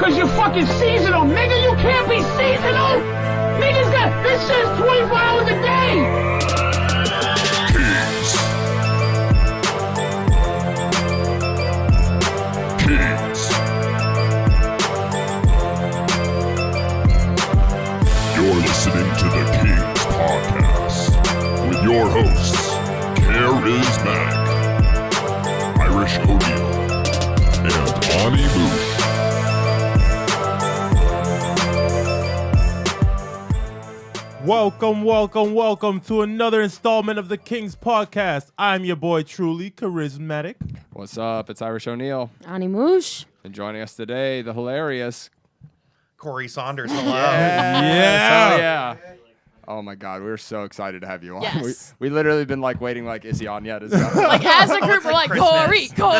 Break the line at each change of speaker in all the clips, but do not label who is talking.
Cause you're fucking seasonal, nigga. You can't be seasonal. Niggas got this shit's 24 hours a day.
Kingz. You're listening to the Kingz Podcast with your hosts, Karizmatik, Irish O'Neal, and Moush.
Welcome to another installment of the Kingz Podcast. I'm your boy, truly, Karizmatik.
What's up? It's Irish O'Neal.
Moush.
And joining us today, the hilarious
Corey Saunders. Hello.
Yeah. Oh my God, we're so excited to have you on.
Yes.
We literally been waiting, is he on yet? Is he on?
Like as a group, we're like, Corey. So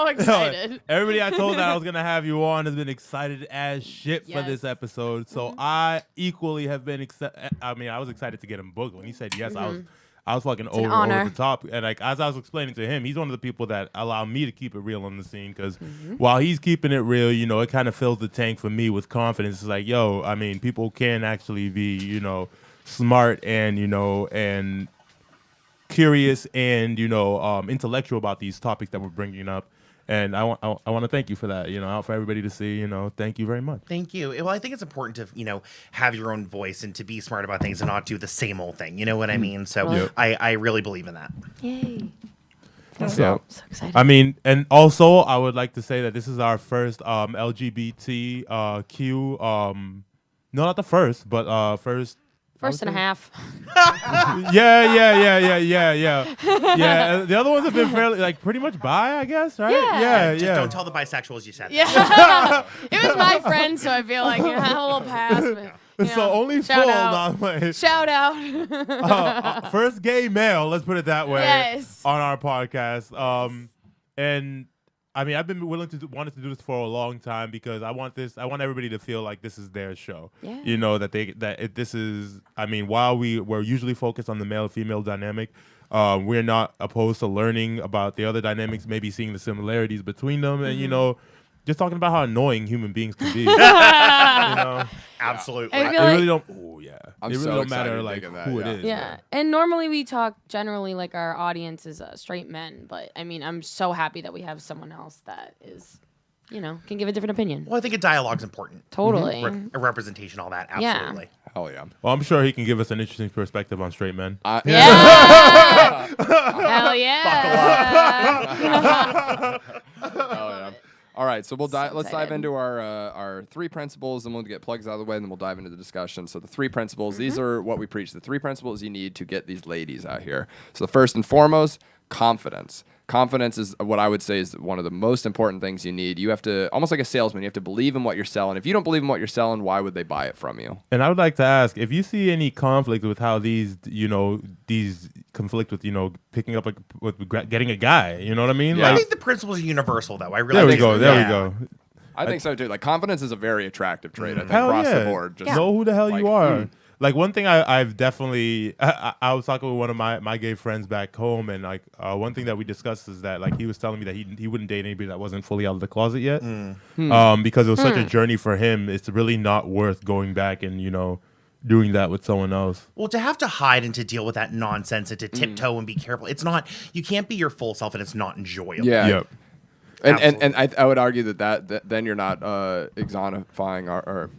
No,
excited.
everybody I told that I was going to have you on has been excited as shit for this episode. So I equally have been excited. I mean, I was excited to get him booked. When he said yes, I was fucking over the top. And like as I was explaining to him, he's one of the people that allow me to keep it real on the scene. Because while he's keeping it real, you know, it kind of fills the tank for me with confidence. It's like, yo, I mean, people can actually be, you know, smart and, you know, and curious and, you know, intellectual about these topics that we're bringing up. And I want to thank you for that, you know, out for everybody to see, you know, thank you very much.
Thank you. Well, I think it's important to, you know, have your own voice and to be smart about things and not do the same old thing. You know what I mean? So I really believe in that.
Yay.
Yeah.
So excited.
I mean, and also I would like to say that this is our first LGBTQ, no, not the first, but first
First and a half.
Yeah. The other ones have been fairly, like, pretty much bi, I guess, right?
Yeah.
Just don't tell the bisexuals you said.
Yeah. It was my friend, so I feel like I had a little pass. But, you know,
So only full,
Shout out.
first gay male, let's put it that way,
Yes.
on our podcast. And I mean, I've been wanted to do this for a long time because I want everybody to feel like this is their show.
Yeah.
You know, this is, I mean, while we're usually focused on the male-female dynamic, we're not opposed to learning about the other dynamics, maybe seeing the similarities between them, and, you know, just talking about how annoying human beings can be. You know?
Absolutely.
I
It
feel
really
like,
don't. Oh yeah.
I'm
it really
so
don't
excited
matter
to
like
dig in that,
who
yeah.
it is.
yeah. And normally we talk generally like our audience is straight men, but I mean, I'm so happy that we have someone else that is, you know, can give a different opinion.
Well, I think a dialogue's important.
Totally.
A representation, all that.
Yeah.
Absolutely.
Hell yeah.
Well, I'm sure he can give us an interesting perspective on straight men.
Yeah. Hell yeah.
Hell yeah. All right, so let's dive into our three principles, and we'll get plugs out of the way, and then we'll dive into the discussion. So the three principles, these are what we preach. The three principles you need to get these ladies out here. So the first and foremost, confidence. Confidence is what I would say is one of the most important things you need. You have to, almost like a salesman, you have to believe in what you're selling. If you don't believe in what you're selling, why would they buy it from you?
And I would like to ask if you see any conflict with how these conflict with, you know, picking up with getting a guy. You know what I mean?
Yeah.
I
Like,
think the principles are universal, though. I really
there we
think
go.
so.
There
Yeah.
we go.
I think so too. Like confidence is a very attractive trait, I think,
Hell
across
yeah.
the board. Just
Know who the hell
like,
you are. Like one thing I've definitely I was talking with one of my gay friends back home, and like one thing that we discussed is that like he was telling me that he wouldn't date anybody that wasn't fully out of the closet yet, because it was such a journey for him. It's really not worth going back and, you know, doing that with someone else.
Well, to have to hide and to deal with that nonsense and to tiptoe and be careful, it's not, you can't be your full self and it's not enjoyable.
Yeah.
Yep.
And I would argue that then you're not exemplifying our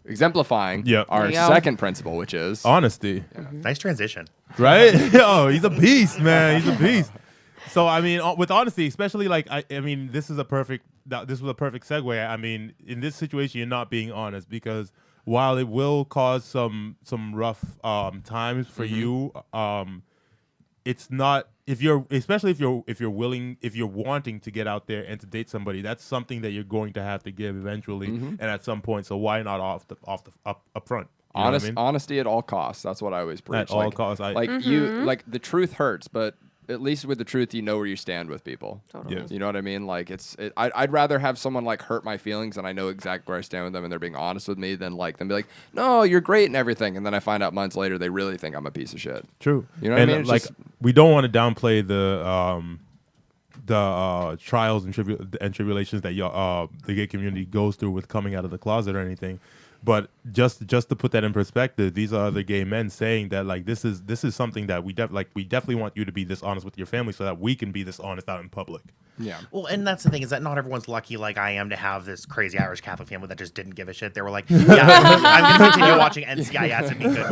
second principle, which is
Honesty.
Nice transition.
Right? Yo, he's a beast, man. He's a beast. So I mean, with honesty, especially like I mean, this was a perfect segue. I mean, in this situation, you're not being honest because while it will cause some rough times for you, it's not if you're wanting to get out there and to date somebody, that's something that you're going to have to give eventually and at some point. So why not up front? You know what I mean?
Honesty at all costs. That's what I always preach.
At all costs.
Like the truth hurts, but at least with the truth, you know where you stand with people.
Totally.
Yes.
You know what I mean? Like I'd rather have someone like hurt my feelings and I know exactly where I stand with them and they're being honest with me than like them be like, no, you're great and everything, and then I find out months later they really think I'm a piece of shit.
True.
You know what I mean?
And
It's
like
just-
we don't want to downplay the trials and tribulations that the gay community goes through with coming out of the closet or anything. But just to put that in perspective, these are other gay men saying that like this is something that we definitely want you to be this honest with your family so that we can be this honest out in public.
Yeah.
Well, and that's the thing is that not everyone's lucky like I am to have this crazy Irish Catholic family that just didn't give a shit. They were like, yeah, I'm going to continue watching NCIS and be good.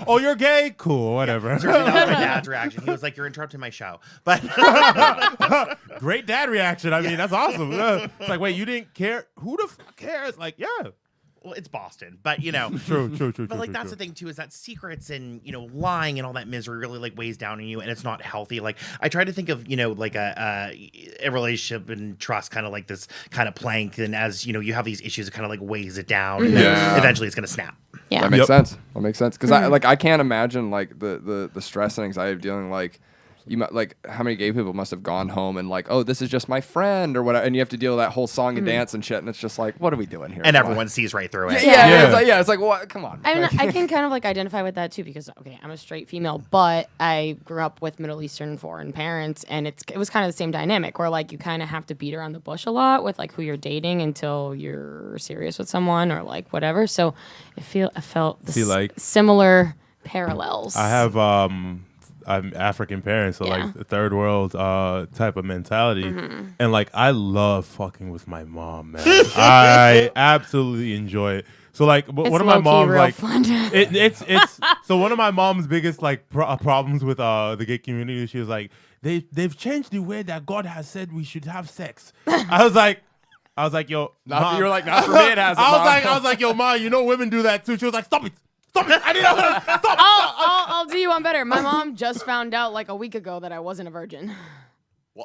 Oh, you're gay? Cool, whatever.
Yeah, that was my dad's reaction. He was like, you're interrupting my show. But
great dad reaction. I mean, that's awesome. It's like, wait, you didn't care? Who the fuck cares? Like, yeah.
Well, it's Boston, but you know.
True.
But like that's the thing too is that secrets and lying and all that misery really like weighs down on you, and it's not healthy. Like I try to think of like a relationship and trust kind of like this kind of plank, and as you have these issues, it kind of like weighs it down, and then eventually it's gonna snap.
Yeah,
that makes sense. That makes sense because I can't imagine like the stress and anxiety of dealing like. How many gay people must have gone home and like, oh, this is just my friend or whatever, and you have to deal with that whole song and dance and shit, and it's just like, what are we doing here?
And everyone sees right through it.
It's like, what? Come on.
I mean, I can kind of like identify with that too because I'm a straight female, but I grew up with Middle Eastern foreign parents, and it was kind of the same dynamic where like you kind of have to beat around the bush a lot with like who you're dating until you're serious with someone or like whatever. So I felt similar parallels.
I have I'm African parents, so like the third world type of mentality, and like I love fucking with my mom, man. I absolutely enjoy it. So like one of my mom's like it's so one of my mom's biggest like problems with the gay community. She was like they've changed the way that God has said we should have sex. I was like, yo,
Mom. You were like, not for me, it hasn't.
I was like, yo, Mom, women do that too. She was like, stop it. Stop it! I need to stop.
I'll do you one better. My mom just found out like a week ago that I wasn't a virgin.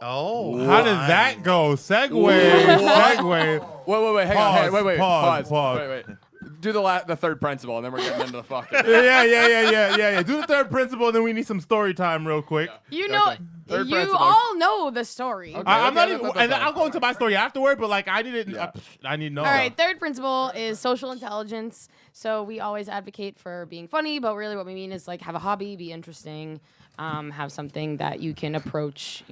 Oh,
how did that go? Segue.
Wait, hang on. Wait, pause. Wait. Do the third principle, and then we're getting into the fucking.
Yeah. Do the third principle, and then we need some story time real quick.
You all know the story.
Okay, I'm not even, and I'll go into my story afterward. But like, I need to know.
All right, third principle is social intelligence. So we always advocate for being funny, but really what we mean is like have a hobby, be interesting, have something that you can approach,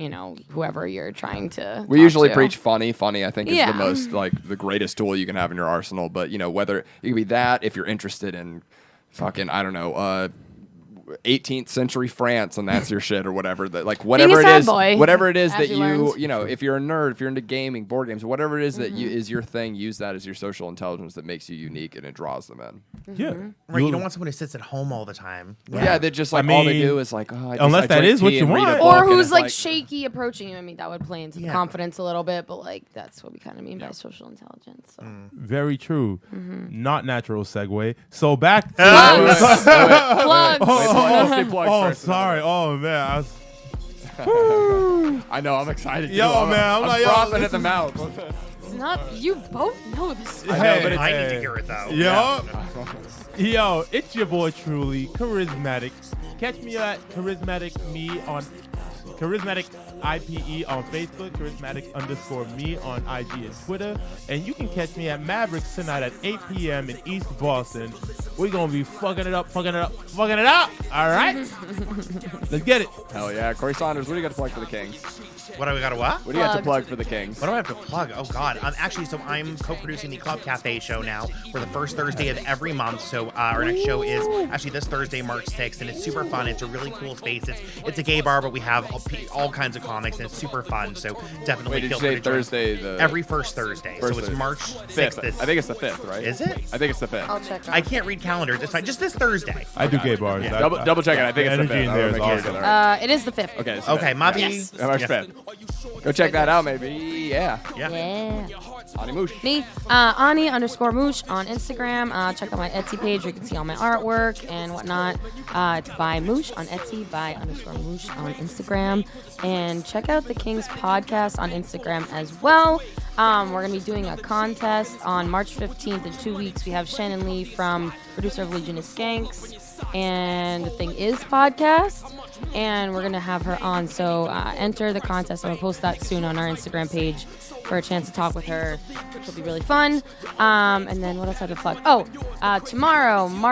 whoever you're trying to.
We usually preach funny. Funny, I think, is the most like the greatest tool you can have in your arsenal. But whether it can be that if you're interested in fucking 18th century France and that's your shit or whatever that like whatever it is that you if you're a nerd, if you're into gaming, board games, whatever it is that is your thing, use that as your social intelligence that makes you unique and it draws them in.
Yeah,
right. You don't want someone who sits at home all the time.
Yeah, they just like all they do is like
unless that is what you want,
or who's like shaky approaching you. I mean, that would play into the confidence a little bit, but like that's what we kind of mean by social intelligence. So.
Very true. Not natural segue. So back to
plugs.
Sorry. Oh man,
I know. I'm excited.
Yo, man, I'm like
frothing at the mouth.
It's not. You both know this.
I know, but I need to hear it though.
Yo, it's your boy truly, Karizmatik. Catch me at Karizmatik IPE on Facebook, Karizmatik_me on IG and Twitter. And you can catch me at Mavericks tonight at 8 p.m. in East Boston. We're going to be fucking it up. All right? Let's get it.
Hell yeah. Corey Saunders, what do you got to plug for the Kings?
What do we got to what?
What do you got to plug for the Kings?
What do I have to plug? Oh, God. Actually, so I'm co-producing the Club Cafe show now for the first Thursday of every month. So our next show is actually this Thursday, March 6th, and it's super fun. It's a really cool space. It's a gay bar, but we have all kinds of comics, and it's super fun. So definitely feel free to join.
Thursday?
Every first Thursday. So it's March 6th.
I think it's the 5th, right?
Is it?
I think it's the 5th.
I'll check.
I can't read calendars. It's fine. Just this Thursday.
I do gay bars.
Yeah. Double check it. I think it's the 5th.
In there is awesome.
It is the 5th.
Okay,
my
yes.
March 5th. Go check that out, maybe. Yeah. Ani Moush.
Me, Ani_Moush on Instagram. Check out my Etsy page where you can see all my artwork and whatnot. It's by Moush on Etsy, by _Moush on Instagram. And check out the Kingz Podcast on Instagram as well. We're going to be doing a contest on March 15th in 2 weeks. We have Shannon Lee from producer of Legion of Skanks and the Thing Is podcast. And we're going to have her on. So enter the contest. I'm going to post that soon on our Instagram page for a chance to talk with her, which will be really fun. And then what else I have to plug? Tomorrow, Monday,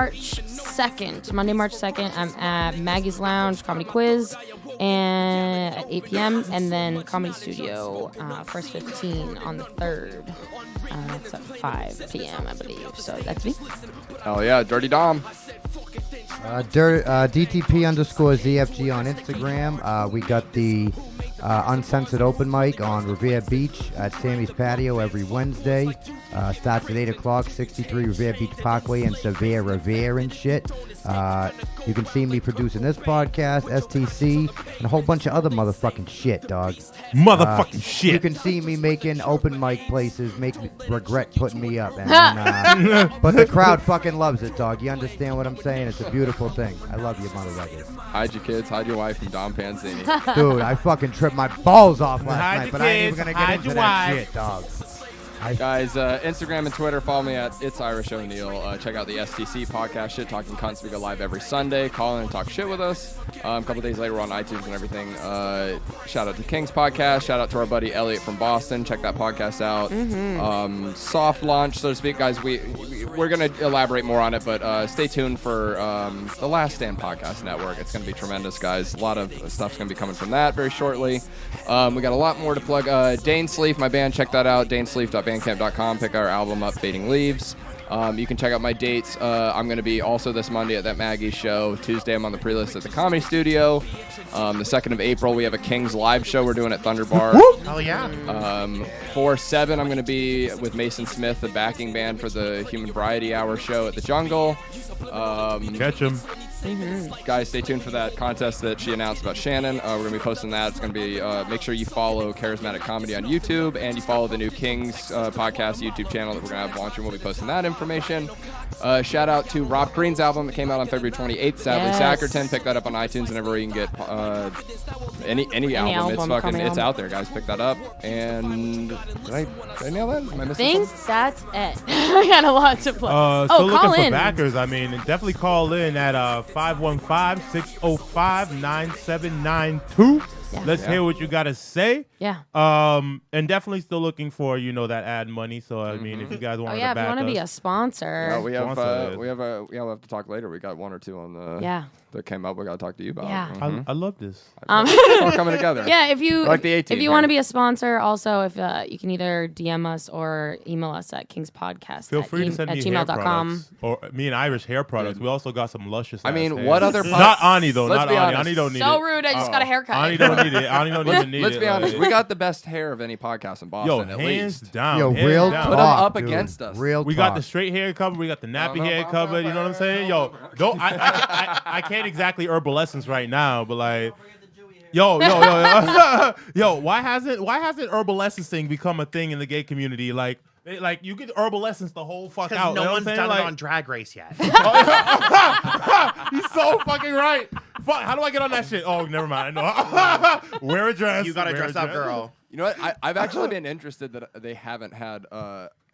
March 2nd, I'm at Maggie's Lounge Comedy Quiz. and at 8 p.m. And then Comedy Studio, first 15 on the 3rd. It's at 5 p.m., I believe. So that's me.
Oh, yeah. Dirty Dom.
DTP_ZFG on Instagram. We got the Uncensored Open Mic on Revere Beach at Sammy's Patio every Wednesday. Starts at 8 o'clock, 63 Revere Beach Parkway in Severe Revere and shit. You can see me producing this podcast, STC, and a whole bunch of other motherfucking shit, dog.
Motherfucking shit.
You can see me making open mic places, make me regret putting me up. And, but the crowd fucking loves it, dog. You understand what I'm saying? It's a beautiful thing. I love you, motherfuckers.
Hide your kids, hide your wife from Dom Panzini.
Dude, I fucking tripped my balls off last
Hide
night,
your
but I ain't even
kids,
gonna get
hide
into
your
that
wife.
shit, dog.
Guys, Instagram and Twitter, follow me at It's Irish O'Neill. Check out the STC podcast, Shit Talking Cunts. We go live every Sunday. Call in and talk shit with us. A couple days later, we're on iTunes and everything. Shout out to Kingz Podcast. Shout out to our buddy Elliot from Boston. Check that podcast out. Soft launch, so to speak, guys. We're going to elaborate more on it, but stay tuned for the Last Stand Podcast Network. It's going to be tremendous, guys. A lot of stuff's going to be coming from that very shortly. We got a lot more to plug. Dane Sleef, my band, check that out. DaneSleef.bandcamp.com. Pick our album up, Fading Leaves. You can check out my dates. I'm going to be also this Monday at that Maggie's show. Tuesday, I'm on the pre-list at the Comedy Studio. The 2nd of April, we have a Kingz live show we're doing at Thunder Bar.
Oh, yeah.
4/7, I'm going to be with Mason Smith, the backing band for the Human Variety Hour show at the Jungle.
Catch him.
Guys, stay tuned for that contest that she announced about Shannon. We're going to be posting that. It's going to be, make sure you follow Karizmatik Comedy on YouTube, and you follow the new Kingz Podcast YouTube channel that we're going to have launching. We'll be posting that information. Shout out to Rob Green's album that came out on February 28th, Sadly Sackerton. Pick that up on iTunes and everywhere you can get any album. It's out there, guys. Pick that up. And did I nail that? Am I missing something?
That's it. I got a lot to play.
Still
call
looking
in.
for backers. I mean, definitely call in at 515-605-9792.
Yeah.
Let's hear what you got to say.
Yeah.
And definitely still looking for, that ad money. So, I mean, if you guys want to back
if you want to be a
us.
sponsor.
Yeah, we'll have to talk later. We got one or two on the that came up. We got to talk to you about.
Yeah.
I love this.
It's all coming together.
Yeah, if you
like the
if you want to be a sponsor, also if you can either DM us or email us at Kingz Podcast.
Feel free to send me hair products, or me and Irish hair products.
Dude.
We also got some luscious.
I mean,
hair.
what other?
Not Ani though.
Let's
Not
be
Ani.
honest.
Ani don't need it.
So rude. I just got a haircut.
Ani don't need it. Ani don't even need it.
Let's be honest. We got the best hair of any podcast in Boston. At
hands
least.
down.
Yo,
hands
real
down.
Put 'em
talk,
up
dude.
against us.
Real
We
talk.
got the straight hair cover. We got the nappy hair covered. You know what I'm saying? Yo, don't. I can't exactly herbal essence right now, but like, yo. Why hasn't herbal essence thing become a thing in the gay community? Like you get herbal essence the whole fuck out.
Because no
you know
one's
what I'm
done
saying?
it on Drag Race yet.
He's so fucking right. Fuck, how do I get on that shit? Oh, never mind. I know. Wear a dress.
You got to
Wear a
dress up,
dress.
girl.
You know what? I've actually been interested that they haven't had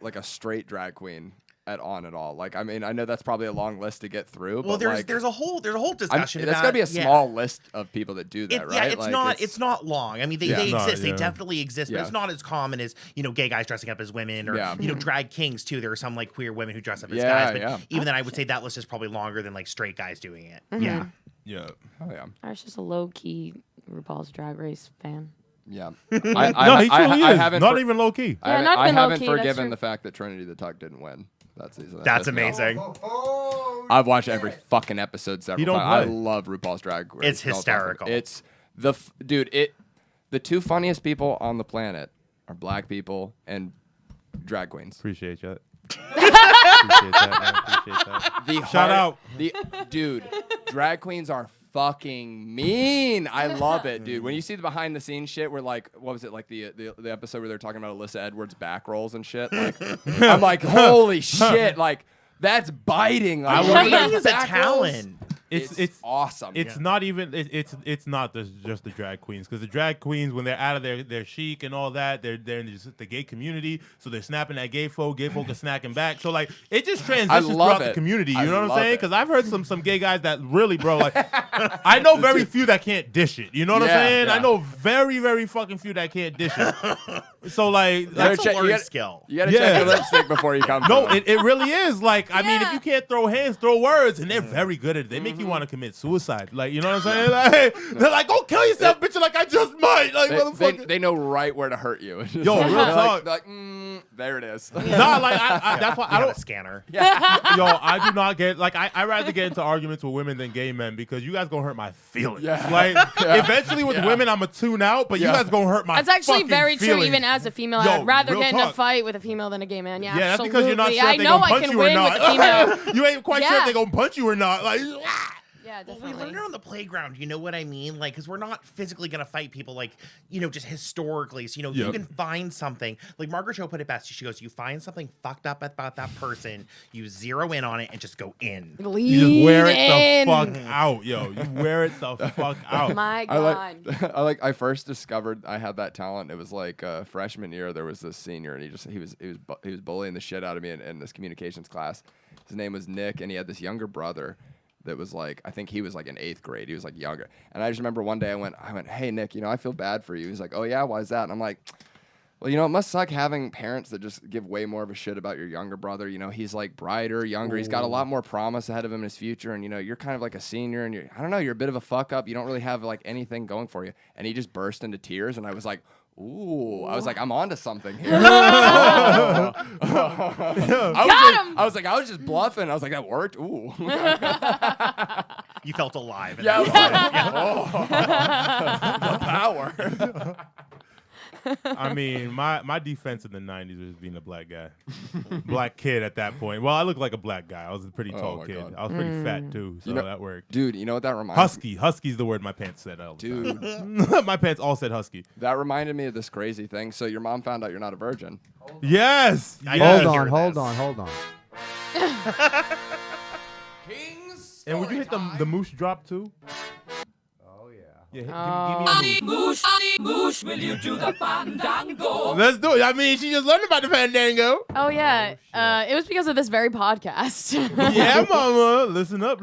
like a straight drag queen at all. Like, I mean, I know that's probably a long list to get through.
Well,
but
there's a whole discussion about.
That's gotta be a small list of people that do that, right?
Yeah, it's not long. I mean, they exist. They
yeah.
definitely exist, but it's not as common as gay guys dressing up as women or drag kings too. There are some like queer women who dress up as guys, but even then, I would say that list is probably longer than like straight guys doing it. Yeah.
Oh yeah.
I was just a low key RuPaul's Drag Race fan.
Yeah.
No, he truly is.
haven't
Not even low key.
Yeah, not
I
even
haven't
low-key, that's
forgiven
true.
the fact that Trinity the Tuck didn't win that season.
That's amazing.
I've watched every fucking episode several
don't
times. I
play.
love RuPaul's Drag Race.
It's hysterical.
It's the the two funniest people on the planet are black people and drag queens.
Appreciate you. Appreciate that, man. Appreciate that. Shout out.
Dude, drag queens are fucking mean. I love it, dude. When you see the behind the scenes shit where like, what was it, like the episode where they're talking about Alyssa Edwards' back rolls and shit, like I'm like, holy shit, like that's biting. Like,
Drag is a
back rolls,
talent.
It's awesome.
It's not even. It's not just the drag queens, because the drag queens, when they're out of their chic and all that, they're in the gay community, so they're snapping at gay folk. Gay folk are snacking back. So like it just transitions throughout the community. You know what I'm saying? Because I've heard some gay guys that really, bro, like I know very few that can't dish it. You know what I'm saying?
Yeah.
I know very fucking few that can't dish it. So like
That's a learned skill.
You gotta check your lipstick before you come.
No, it really is. Like, I mean, if you can't throw hands, throw words, and they're very good at it. They make make you want to commit suicide. Like, you know what I'm saying? Like, they're like, go kill yourself, bitch. Like, I just might. Like, motherfucker.
They know right where to hurt you.
Yo, real talk.
They're like, there it is.
Nah, like, that's why I don't.
A scanner.
Yo, I do not get, like, I rather get into arguments with women than gay men because you guys gonna hurt my feelings.
Yeah.
Like, eventually with women, I'm a tune out, but you guys gonna hurt my
That's actually
fucking
very
feelings.
true, even as a female.
Yo,
I'd rather
real
get in a
talk.
fight with a female than a gay man. Yeah,
Yeah, that's
absolutely.
because you're not sure
I
if they
know
gonna
I
punch
can
you or
win
not.
with the female.
You ain't quite sure
Yeah.
if they gonna punch you or not. Like,
Yeah,
Well, we
definitely.
learned it on the playground, you know what I mean? Like, because we're not physically going to fight people, like, you know, just historically. So, you know, you can find something. Like, Margaret Cho put it best. She goes, you find something fucked up about that person, you zero in on it, and just go in.
you just wear it the fuck out, yo. You wear it the fuck out.
My God.
I first discovered I had that talent. It was like freshman year. There was this senior, and he was bullying the shit out of me in this communications class. His name was Nick, and he had this younger brother that was like, I think he was like in 8th grade. He was like younger. And I just remember one day I went, hey, Nick, you know, I feel bad for you. He's like, oh, yeah, why is that? And I'm like, well, you know, it must suck having parents that just give way more of a shit about your younger brother. You know, he's like brighter, younger. He's got a lot more promise ahead of him in his future. And, you know, you're kind of like a senior and I don't know, you're a bit of a fuck up. You don't really have like anything going for you. And he just burst into tears. And I was like, ooh, I was like, I'm onto something here. I was like, I was just bluffing. I was like, that worked. Ooh.
You felt alive.
Yeah, the power.
I mean, my defense in the 90s was being a black guy. Black kid at that point. Well, I looked like a black guy. I was a pretty tall kid.
God.
I was pretty fat, too, so that worked.
Dude, you know what that reminds me?
Husky's the word my pants said.
Dude.
My pants all said husky.
That reminded me of this crazy thing. So your mom found out you're not a virgin.
Yes.
Yes.
Hold on.
Kingz.
And would you hit the Moush drop, too?
Oh, yeah.
Yeah, give me a Moush, will you do the fandango? Let's do it. I mean, she just learned about the fandango.
Oh, yeah. It was because of this very podcast.
Yeah, mama. Listen up.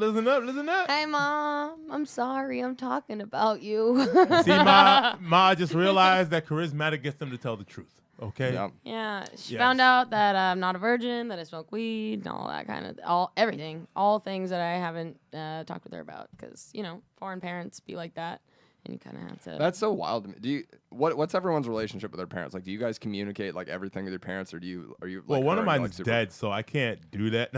Hey, Mom. I'm sorry. I'm talking about you.
See, Ma just realized that Karizmatik gets them to tell the truth. Okay?
Yeah.
Yeah, she
Yes.
found out that I'm not a virgin, that I smoke weed, and all that kind of, everything. All things that I haven't talked with her about. Because, you know, foreign parents be like that. And you kind of have to.
That's so wild to me. What's everyone's relationship with their parents? Like, do you guys communicate like everything with your parents, or are you?
Well,
like,
one of
her,
mine's
super-
dead, so I can't do that.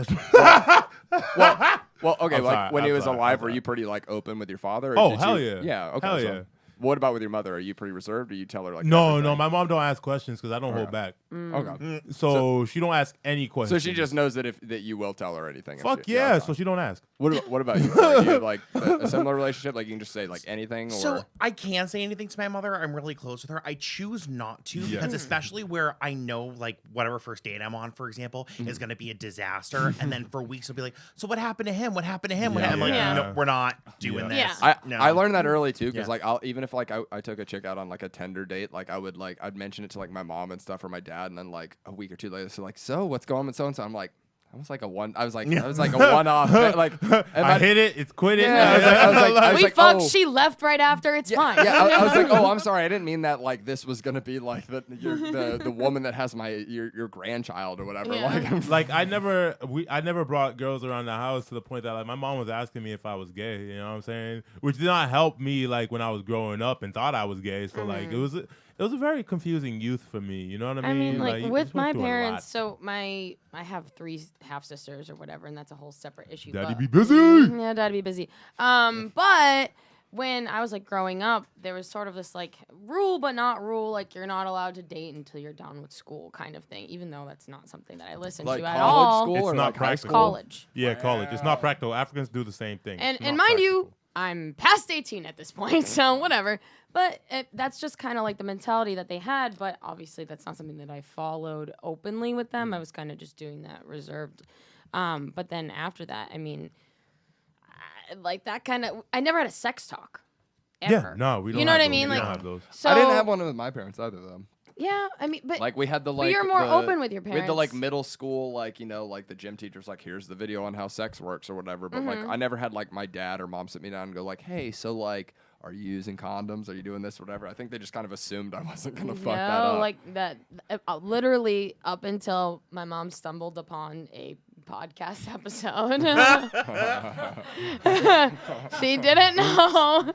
Well, okay.
I'm
Like
sorry,
when he
I'm
was
sorry,
alive,
I'm
were
sorry.
you pretty like open with your father? Or
Oh,
did
hell
you-
yeah.
Yeah. Okay.
Hell
so
yeah.
What about with your mother? Are you pretty reserved? Or you tell her like?
No,
everything?
my mom don't ask questions because I don't hold back.
Okay.
So she don't ask any questions.
So she just knows that that you will tell her anything. if
Fuck
she-
yeah,
okay.
so she don't ask.
What about you? Corey? Do you have like a similar relationship? Like you can just say like anything, or
So I can say anything to my mother. I'm really close with her. I choose not to because especially where I know like whatever first date I'm on, for example, is going to be a disaster. And then for weeks I'll be like, so what happened to him? What happened to him? What happened? I'm like,
Yeah.
no, we're not doing
Yeah.
this.
Yeah.
I learned that early too, because
Yeah.
like even if like I took a chick out on like a Tinder date, like I'd mention it to like my mom and stuff or my dad, and then like a week or two later, so like, so what's going on with so and so? I'm like, I was like a one-off. Like
I hit it, it's quit it.
Yeah, I was like,
We fucked.
oh.
She left right after. It's fine.
Yeah, I was like, oh, I'm sorry, I didn't mean that. Like this was gonna be like the woman that has your grandchild or whatever.
Yeah.
Like I never brought girls around the house to the point that like my mom was asking me if I was gay, you know what I'm saying? Which did not help me like when I was growing up and thought I was gay. So like it was a very confusing youth for me, you know what I mean?
I mean, like
you
with
just went
my
through a lot.
parents, so I have 3 half sisters or whatever, and that's a whole separate issue.
Daddy
but-
be busy.
Yeah, daddy be busy. But when I was like growing up, there was sort of this like rule, but not rule, like you're not allowed to date until you're done with school, kind of thing. Even though that's not something that I listen
Like
to at
college
all.
school
It's
or
not
like high
practical.
school?
College.
Yeah, college. It's not practical. Africans do the same thing.
And
It's
and
not
mind you,
practical.
I'm past 18 at this point, so whatever. But that's just kind of like the mentality that they had. But obviously, that's not something that I followed openly with them. I was kind of just doing that reserved. But then after that, I mean, like that kind of, I never had a sex talk. Ever.
Yeah, no, we don't.
You know
have
what I
those.
mean?
We
Like,
don't have those.
so
I didn't have one with my parents either, though.
Yeah, I mean, but
Like we had the
but
like.
you're more
the-
open with your
We had the like
parents.
middle school, like like the gym teachers, like here's the video on how sex works or whatever. But like I never had like my dad or mom sit me down and go like, hey, so like, are you using condoms? Are you doing this or whatever? I think they just kind of assumed I wasn't gonna fuck that up.
like that. Literally up until my mom stumbled upon a podcast episode. She didn't know.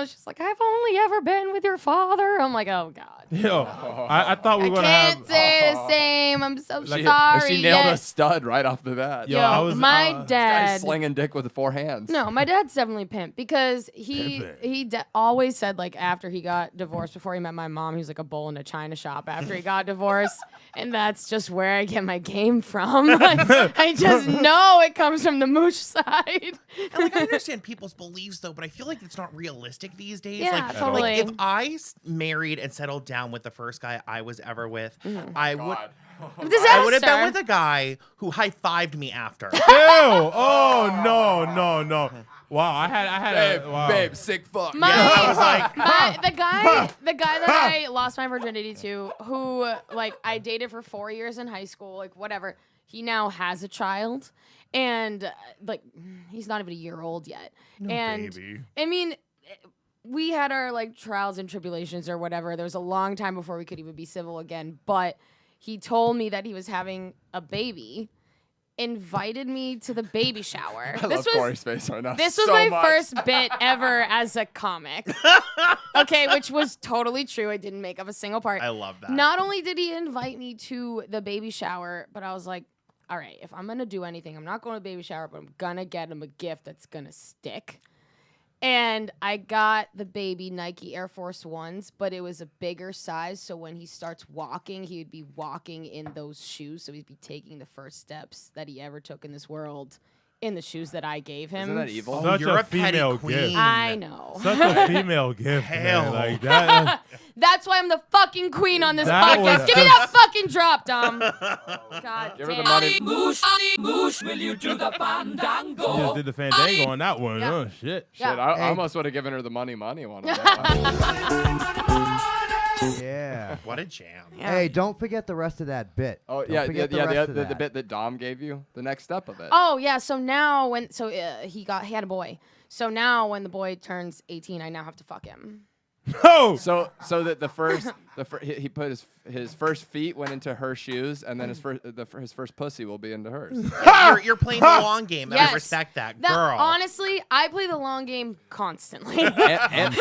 She's like, I've only ever been with your father. I'm like, oh God.
Yo, I thought we were gonna have.
I can't say the same. I'm so sorry.
She nailed a stud right off the bat.
Yo,
my
Guy's
dad
slinging dick with 4 hands.
No, my dad's definitely pimp because he always said like after he got divorced, before he met my mom, he was like a bull in a china shop after he got divorced, and that's just where I get my game from. Like, I just know it comes from the Moush side.
And like I understand people's beliefs though, but I feel like it's not realistic these days.
Yeah,
like,
totally.
Like, if I married and settled down with the first guy I was ever with, I would.
Disaster.
I would have been with a guy who high-fived me after.
Ew! Oh no! Wow, I had
Babe, sick fuck.
I was like,
the guy that I lost my virginity to, who like I dated for 4 years in high school, like whatever. He now has a child, and like he's not even a year old yet.
baby.
I mean, we had our like trials and tribulations or whatever. There was a long time before we could even be civil again, but he told me that he was having a baby, invited me to the baby shower.
I love Corey's face right now.
This was
so
my
much.
first bit ever as a comic. Okay, which was totally true. I didn't make up a single part.
I love that.
Not only did he invite me to the baby shower, but I was like, all right, if I'm going to do anything, I'm not going to the baby shower, but I'm going to get him a gift that's going to stick. And I got the baby Nike Air Force Ones, but it was a bigger size. So when he starts walking, he would be walking in those shoes. So he'd be taking the first steps that he ever took in this world in the shoes that I gave him.
Isn't that evil?
Such
you're
a female
petty
gift.
queen.
I know.
Such a female gift,
Hell.
man. Like that.
That's why I'm the fucking queen on this
That
podcast.
was
Give me that fucking drop, Dom. God
Give her
damn.
the money.
Moush, will you do the
You
fandango?
just did the fandango on that one.
Yeah.
Oh shit.
Shit,
Yeah.
I almost would have given her the money one on that one.
Yeah.
What a jam.
Yeah.
Hey, don't forget the rest of that bit.
Oh,
Don't
yeah,
forget
the
rest of
the
that.
bit that Dom gave you, the next step of it.
Oh yeah. So now he had a boy. So now when the boy turns 18, I now have to fuck him.
Oh.
So that he put his first feet went into her shoes, and then his first pussy will be into hers.
You're playing the long game. And
Yes.
I respect that,
That,
girl.
honestly, I play the long game constantly.
and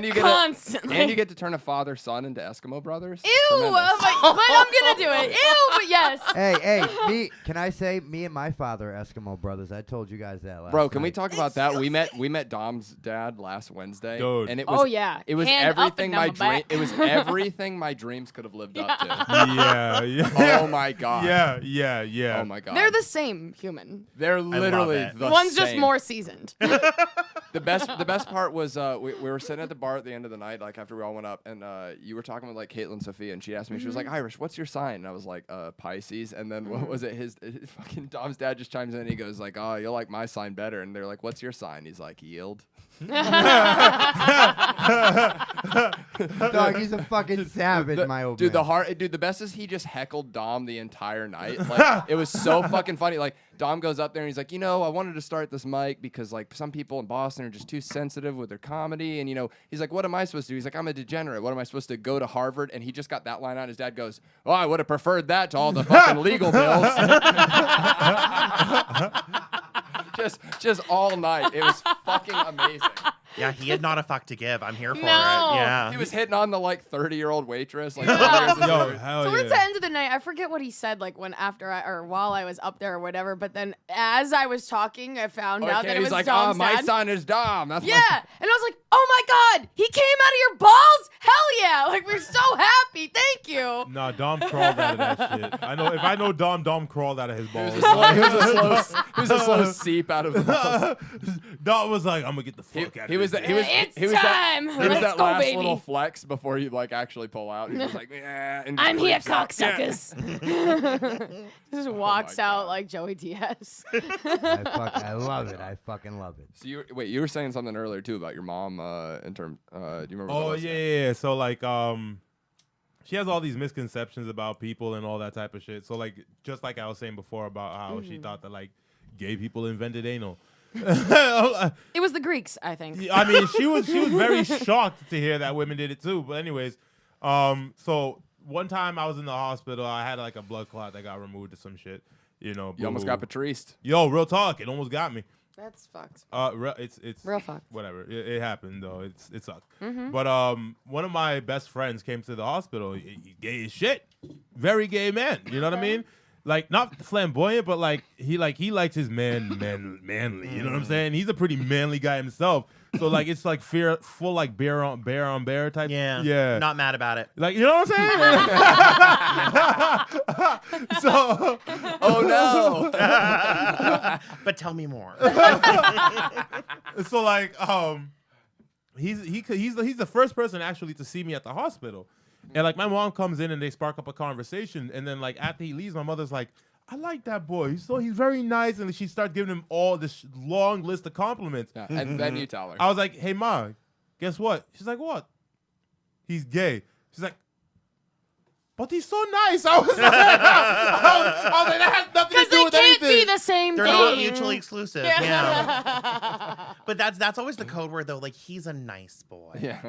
you get
Constantly.
and you get to turn a father-son into Eskimo brothers.
Ew,
Tremendous.
but I'm gonna do it. Ew, but yes.
Hey, can I say me and my father are Eskimo brothers? I told you guys that last
Bro, can we
night.
talk about that? We met Dom's dad last Wednesday,
Dude.
and it was
Oh, yeah.
it was
Hand up
everything
and
my
down my
dream.
back.
It was everything my dreams could have lived up to.
Yeah.
Oh my god.
Yeah.
Oh my god.
They're the same human.
They're literally
it.
the
One's
same.
just more seasoned.
The best part was we were sitting at the bar at the end of the night, like after we all went up, and you were talking with like Caitlin Sophia, and she asked me, she was like, Irish, what's your sign? And I was like, Pisces. And then what was it? His fucking Dom's dad just chimes in and he goes like, oh, you'll like my sign better. And they're like, what's your sign? He's like, yield.
Dog, he's a fucking savage, my old
Dude,
man.
the best is he just heckled Dom the entire night. Like it was so fucking funny. Like Dom goes up there and he's like, I wanted to start this mic because like some people in Boston are just too sensitive with their comedy. And he's like, what am I supposed to do? He's like, I'm a degenerate. What am I supposed to go to Harvard? And he just got that line out. His dad goes, oh, I would have preferred that to all the fucking legal bills. just all night. It was fucking amazing.
Yeah, he had not a fuck to give. I'm here for
No.
it. Yeah.
He was hitting on the like 30-year-old waitress. Like,
Yo, hell
Towards the
yeah.
end of the night, I forget what he said, like while I was up there or whatever. But then as I was talking, I found out that it
he's
was
like,
Dom's
my
dad.
son is Dom. That's
Yeah, and I was like, oh my god, he came out of your balls? Hell yeah! Like we're so happy. Thank you.
Nah, Dom crawled out of that shit. If I know Dom crawled out of his balls.
He was a slow seep out of the balls.
Dom was like, I'm gonna get the fuck out of
He was
here.
It's time.
He was
Let's
that
go,
last
baby.
little flex before you like actually pull out. He was like, yeah. And
I'm here,
freaks out.
cocksuckers. Just walks out like Joey Diaz.
I love it. I fucking love it.
So you were saying something earlier too about your mom in terms. Do you remember? what
Oh
that was?
yeah. So like, she has all these misconceptions about people and all that type of shit. So like, just like I was saying before about how she thought that like gay people invented anal.
It was the Greeks, I think.
I mean, she was very shocked to hear that women did it too. But anyways, so one time I was in the hospital. I had like a blood clot that got removed or some shit. You know,
You almost got Patriced.
Yo, real talk. It almost got me.
That's fucked.
It's
Real fucked.
Whatever. It happened though. It sucked.
Mm-hmm.
But one of my best friends came to the hospital. He gay as shit. Very gay man. You know what I mean? Like not flamboyant, but like he likes his manly. You know what I'm saying? He's a pretty manly guy himself. So like it's like full like bear on bear type. Yeah.
Not mad about it.
Like you know what I'm saying? So
Oh no.
But tell me more.
so like he's the first person actually to see me at the hospital. And like my mom comes in and they spark up a conversation, and then like after he leaves, my mother's like, I like that boy. He's very nice, and she starts giving him all this long list of compliments.
Yeah, and then you tell her.
I was like, hey ma, guess what? She's like, what? He's gay. She's like, but he's so nice. I was like, that has nothing to do with anything.
Because they can't be the same
They're
thing.
not mutually exclusive. Yeah. But that's always the code word though. Like he's a nice boy.
Yeah.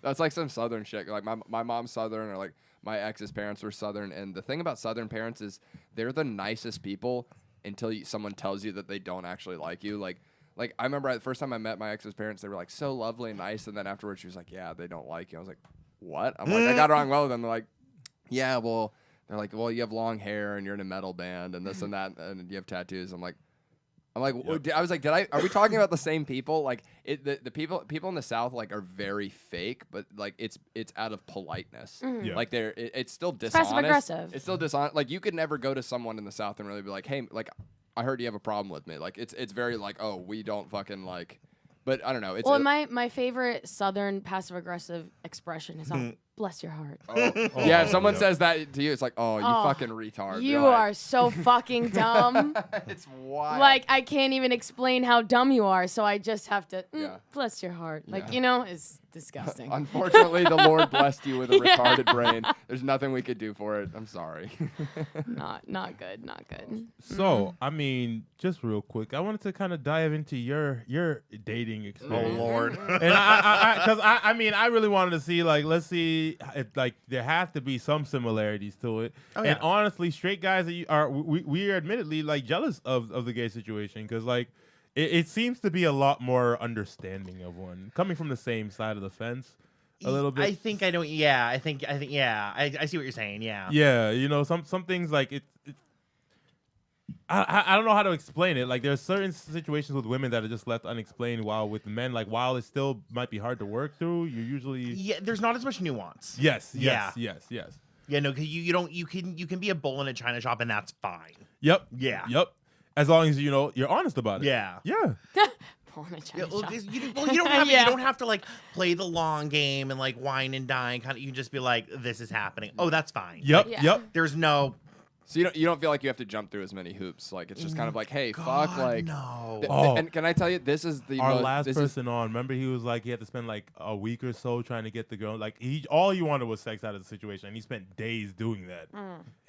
That's like some Southern shit. Like my mom's Southern, or like my ex's parents were Southern. And the thing about Southern parents is they're the nicest people until someone tells you that they don't actually like you. Like I remember the first time I met my ex's parents, they were like so lovely and nice. And then afterwards she was like, yeah, they don't like you. I was like, what? I'm like, I got along well with them. They're like, yeah, well, they're like, well, you have long hair and you're in a metal band and this and that, and you have tattoos. I'm like,
Yep.
I was like, are we talking about the same people? Like, the people in the South like are very fake, but like it's out of politeness.
Yeah.
Like it's still dishonest.
Passive-aggressive.
It's still dishonest. Like you could never go to someone in the South and really be like, hey, like I heard you have a problem with me. Like it's very like, oh, we don't fucking like. But I don't know.
Well, my favorite Southern passive-aggressive expression is, oh, bless your heart.
Yeah, if someone says that to you, it's like, oh, you fucking retard.
You
You're
are so fucking dumb.
It's wild.
Like, I can't even explain how dumb you are, so I just have to,
Yeah.
bless your heart. Like,
Yeah.
you know, it's disgusting.
Unfortunately, the Lord blessed you with a retarded brain. There's nothing we could do for it. I'm sorry.
Not good, not good.
So, I mean, just real quick, I wanted to kind of dive into your dating
Oh
experience.
Lord.
And I mean, I really wanted to see, like, let's see if, like, there have to be some similarities to it.
Oh, yeah.
And honestly, straight guys we are admittedly, like, jealous of the gay situation because, like, it seems to be a lot more understanding of one coming from the same side of the fence a little bit.
I think I know. Yeah, I think. Yeah, I see what you're saying. Yeah.
Yeah, you know, some things like I don't know how to explain it. Like there's certain situations with women that are just left unexplained, while with men, like while it still might be hard to work through, you usually
There's not as much nuance.
Yes.
Yeah, no, because you can be a bull in a china shop and that's fine.
Yep.
Yeah.
Yep. As long as you know you're honest about it.
Yeah.
Yeah.
Porn and
Yeah,
China
well,
shop.
you don't have
Yeah.
you don't have to like play the long game and like wine and dine. Kind of, you can just be like, this is happening. Oh, that's fine.
Yep.
Yeah.
Yep.
There's no.
So you don't feel like you have to jump through as many hoops. Like it's just kind of like, hey, fuck, like.
no.
And can I tell you, this is the
Our
most,
last
this
person on, remember he was like he had to spend like a week or so trying to get the girl. Like all he wanted was sex out of the situation, and he spent days doing that.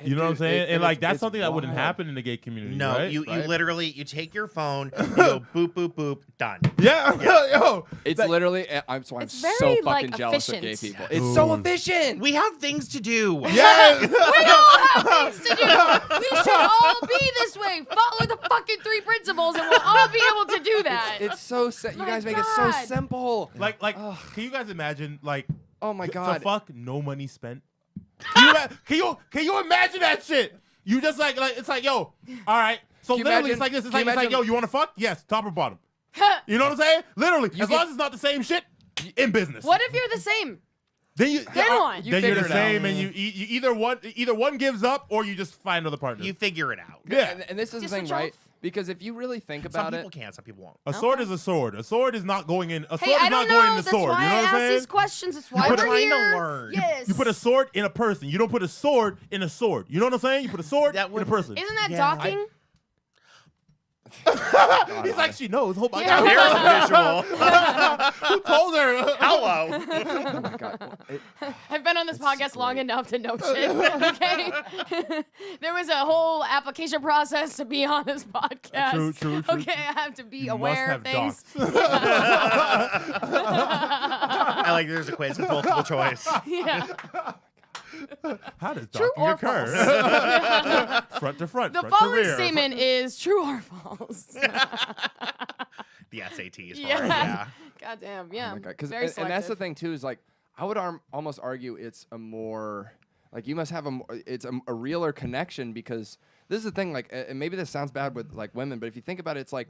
You know what I'm saying? And like that's something that wouldn't happen in the gay community.
No,
right?
you
Right?
literally you take your phone, you go boop boop boop, done.
Yeah. Yo.
It's
That-
literally. I'm
It's
so
very,
fucking
like,
jealous of gay
efficient.
people. It's so efficient.
We have things to do.
Yes.
We all have things to do. We should all be this way. Follow the fucking 3 principles, and we'll all be able to do that.
It's so. You
My
guys make it so
God.
simple.
Like, can you guys imagine, like,
Oh my
to
god.
fuck, no money spent? Can you imagine that shit? You just like it's like, yo, all right. So
Can you
literally,
imagine-
it's like this. It's
can you
like,
imagine-
yo, you want to fuck? Yes, top or bottom. You know what I'm saying? Literally, as
can-
long as it's not the same shit, in business.
What if you're the same?
Then you
Then what?
Then you're
figure
the
it
same,
out.
and you either one gives up, or you just find another partner.
You figure it out.
yeah.
And this is the
Just
thing,
switch
right?
off.
Because if you really think
Some
about
people
it,
can, some people won't.
A sword is a sword. A sword is not going in. A
Hey,
sword
I
is
don't
not going
know.
in the
That's
sword.
why
You know
I
what I'm
ask
saying?
these questions. That's why
put
we're
it-
Trying to
here.
learn.
Yes.
You put a sword in a person. You don't put a sword in a sword. You know what I'm saying? You put a sword
That
in
would-
a person.
Isn't that
Yeah.
docking?
He's like, she knows. Oh my
Yeah.
God.
Here's a visual.
Who told her?
Hello.
Oh my God.
I've been on this podcast long enough to know shit. Okay, there was a whole application process to be on this podcast.
True.
Okay, I have to be
You
aware of
must
things.
have
I like there's a quiz with multiple choice.
Yeah.
How does
True
docking
or
occur? Front to front.
The
front to
following
rear.
statement is true or false.
The SATs.
Yeah.
Yeah.
Goddamn. Yeah.
Oh my God. 'Cause-
Very
and that's the
selective.
thing too is like I would almost argue it's a more like you must have it's a realer connection because this is the thing like and maybe this sounds bad with like women but if you think about it it's like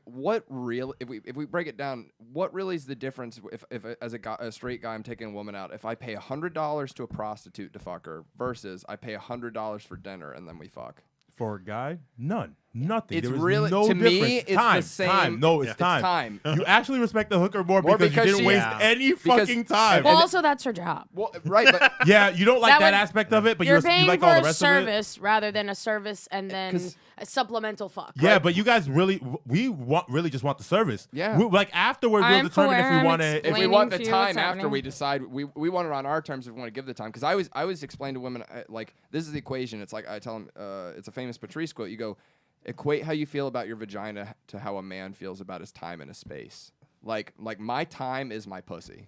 what real if we break it down what really is the difference if as a straight guy I'm taking a woman out if I pay $100 to a prostitute to fuck her versus I pay $100 for dinner and then we fuck.
For a guy, none. Nothing.
It's
There is
really-
no
to me,
difference.
it's
time,
the same-
Time. No, it's
It's
time.
time.
You actually respect the hooker more
More
because you
because
didn't
she-
waste
Yeah.
any
Because-
fucking time.
Well, also that's her job.
Well, right, but
Yeah, you don't like
That
that
would-
aspect of it, but
You're
you
paying
like
for
all the
a
rest of it.
service rather than a service and then
'Cause-
a supplemental fuck.
Yeah, but you guys really really just want the service.
Yeah.
Like afterward, we'll
I'm
determine if
aware,
we
I'm
want to.
if we
explaining
want the
to you
time
what's
after
happening.
we decide we want it on our terms if we want to give the time because I always explain to women like this is the equation it's like I tell them it's a famous Patrice quote you go equate how you feel about your vagina to how a man feels about his time and his space like my time is my pussy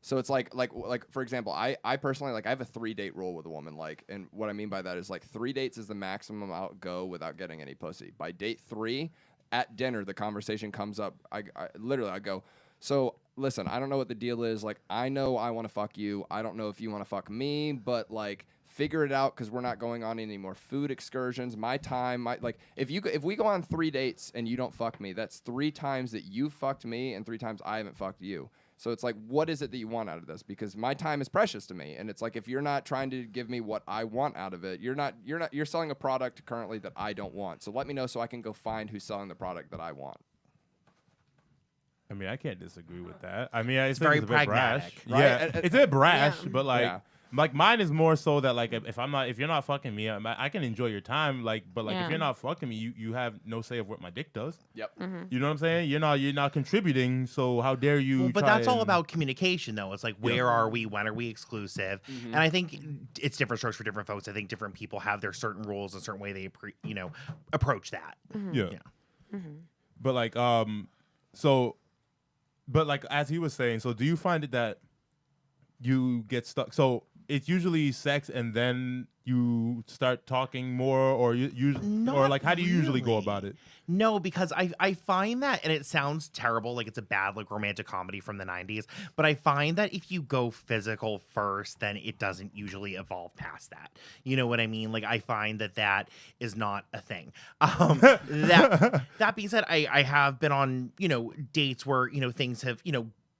so it's like for example I personally like I have a 3-date rule with a woman like and what I mean by that is like 3 dates is the maximum I'll go without getting any pussy by date 3 at dinner the conversation comes up I literally I go so listen, I don't know what the deal is. Like, I know I want to fuck you. I don't know if you want to fuck me, but like, figure it out because we're not going on any more food excursions. My time, like, if we go on 3 dates and you don't fuck me, that's 3 times that you fucked me and 3 times I haven't fucked you. So it's like, what is it that you want out of this? Because my time is precious to me, and it's like if you're not trying to give me what I want out of it, you're selling a product currently that I don't want. So let me know so I can go find who's selling the product that I want.
I mean, I can't disagree with that. I mean, it's
very
a bit brash.
pragmatic,
right?
Yeah, it's a bit brash,
Yeah.
but like.
Yeah.
Like mine is more so that like if you're not fucking me, I can enjoy your time. Like, but like
Yeah.
if you're not fucking me, you have no say of what my dick does.
Yep.
You know what I'm saying? You're not contributing. So how dare you?
Well, but
try
that's all
and-
about communication, though. It's like, where are we? When are we exclusive? And I think it's different strokes for different folks. I think different people have their certain rules, a certain way they, approach that.
Yeah. But like but like as he was saying, so do you find it that you get stuck? So it's usually sex and then you start talking more, or or like how do you usually go
really.
about it?
No, because I find that, and it sounds terrible, like it's a bad like romantic comedy from the 90s, but I find that if you go physical first, then it doesn't usually evolve past that. You know what I mean? Like I find that is not a thing. That being said, I have been on, dates where, things have,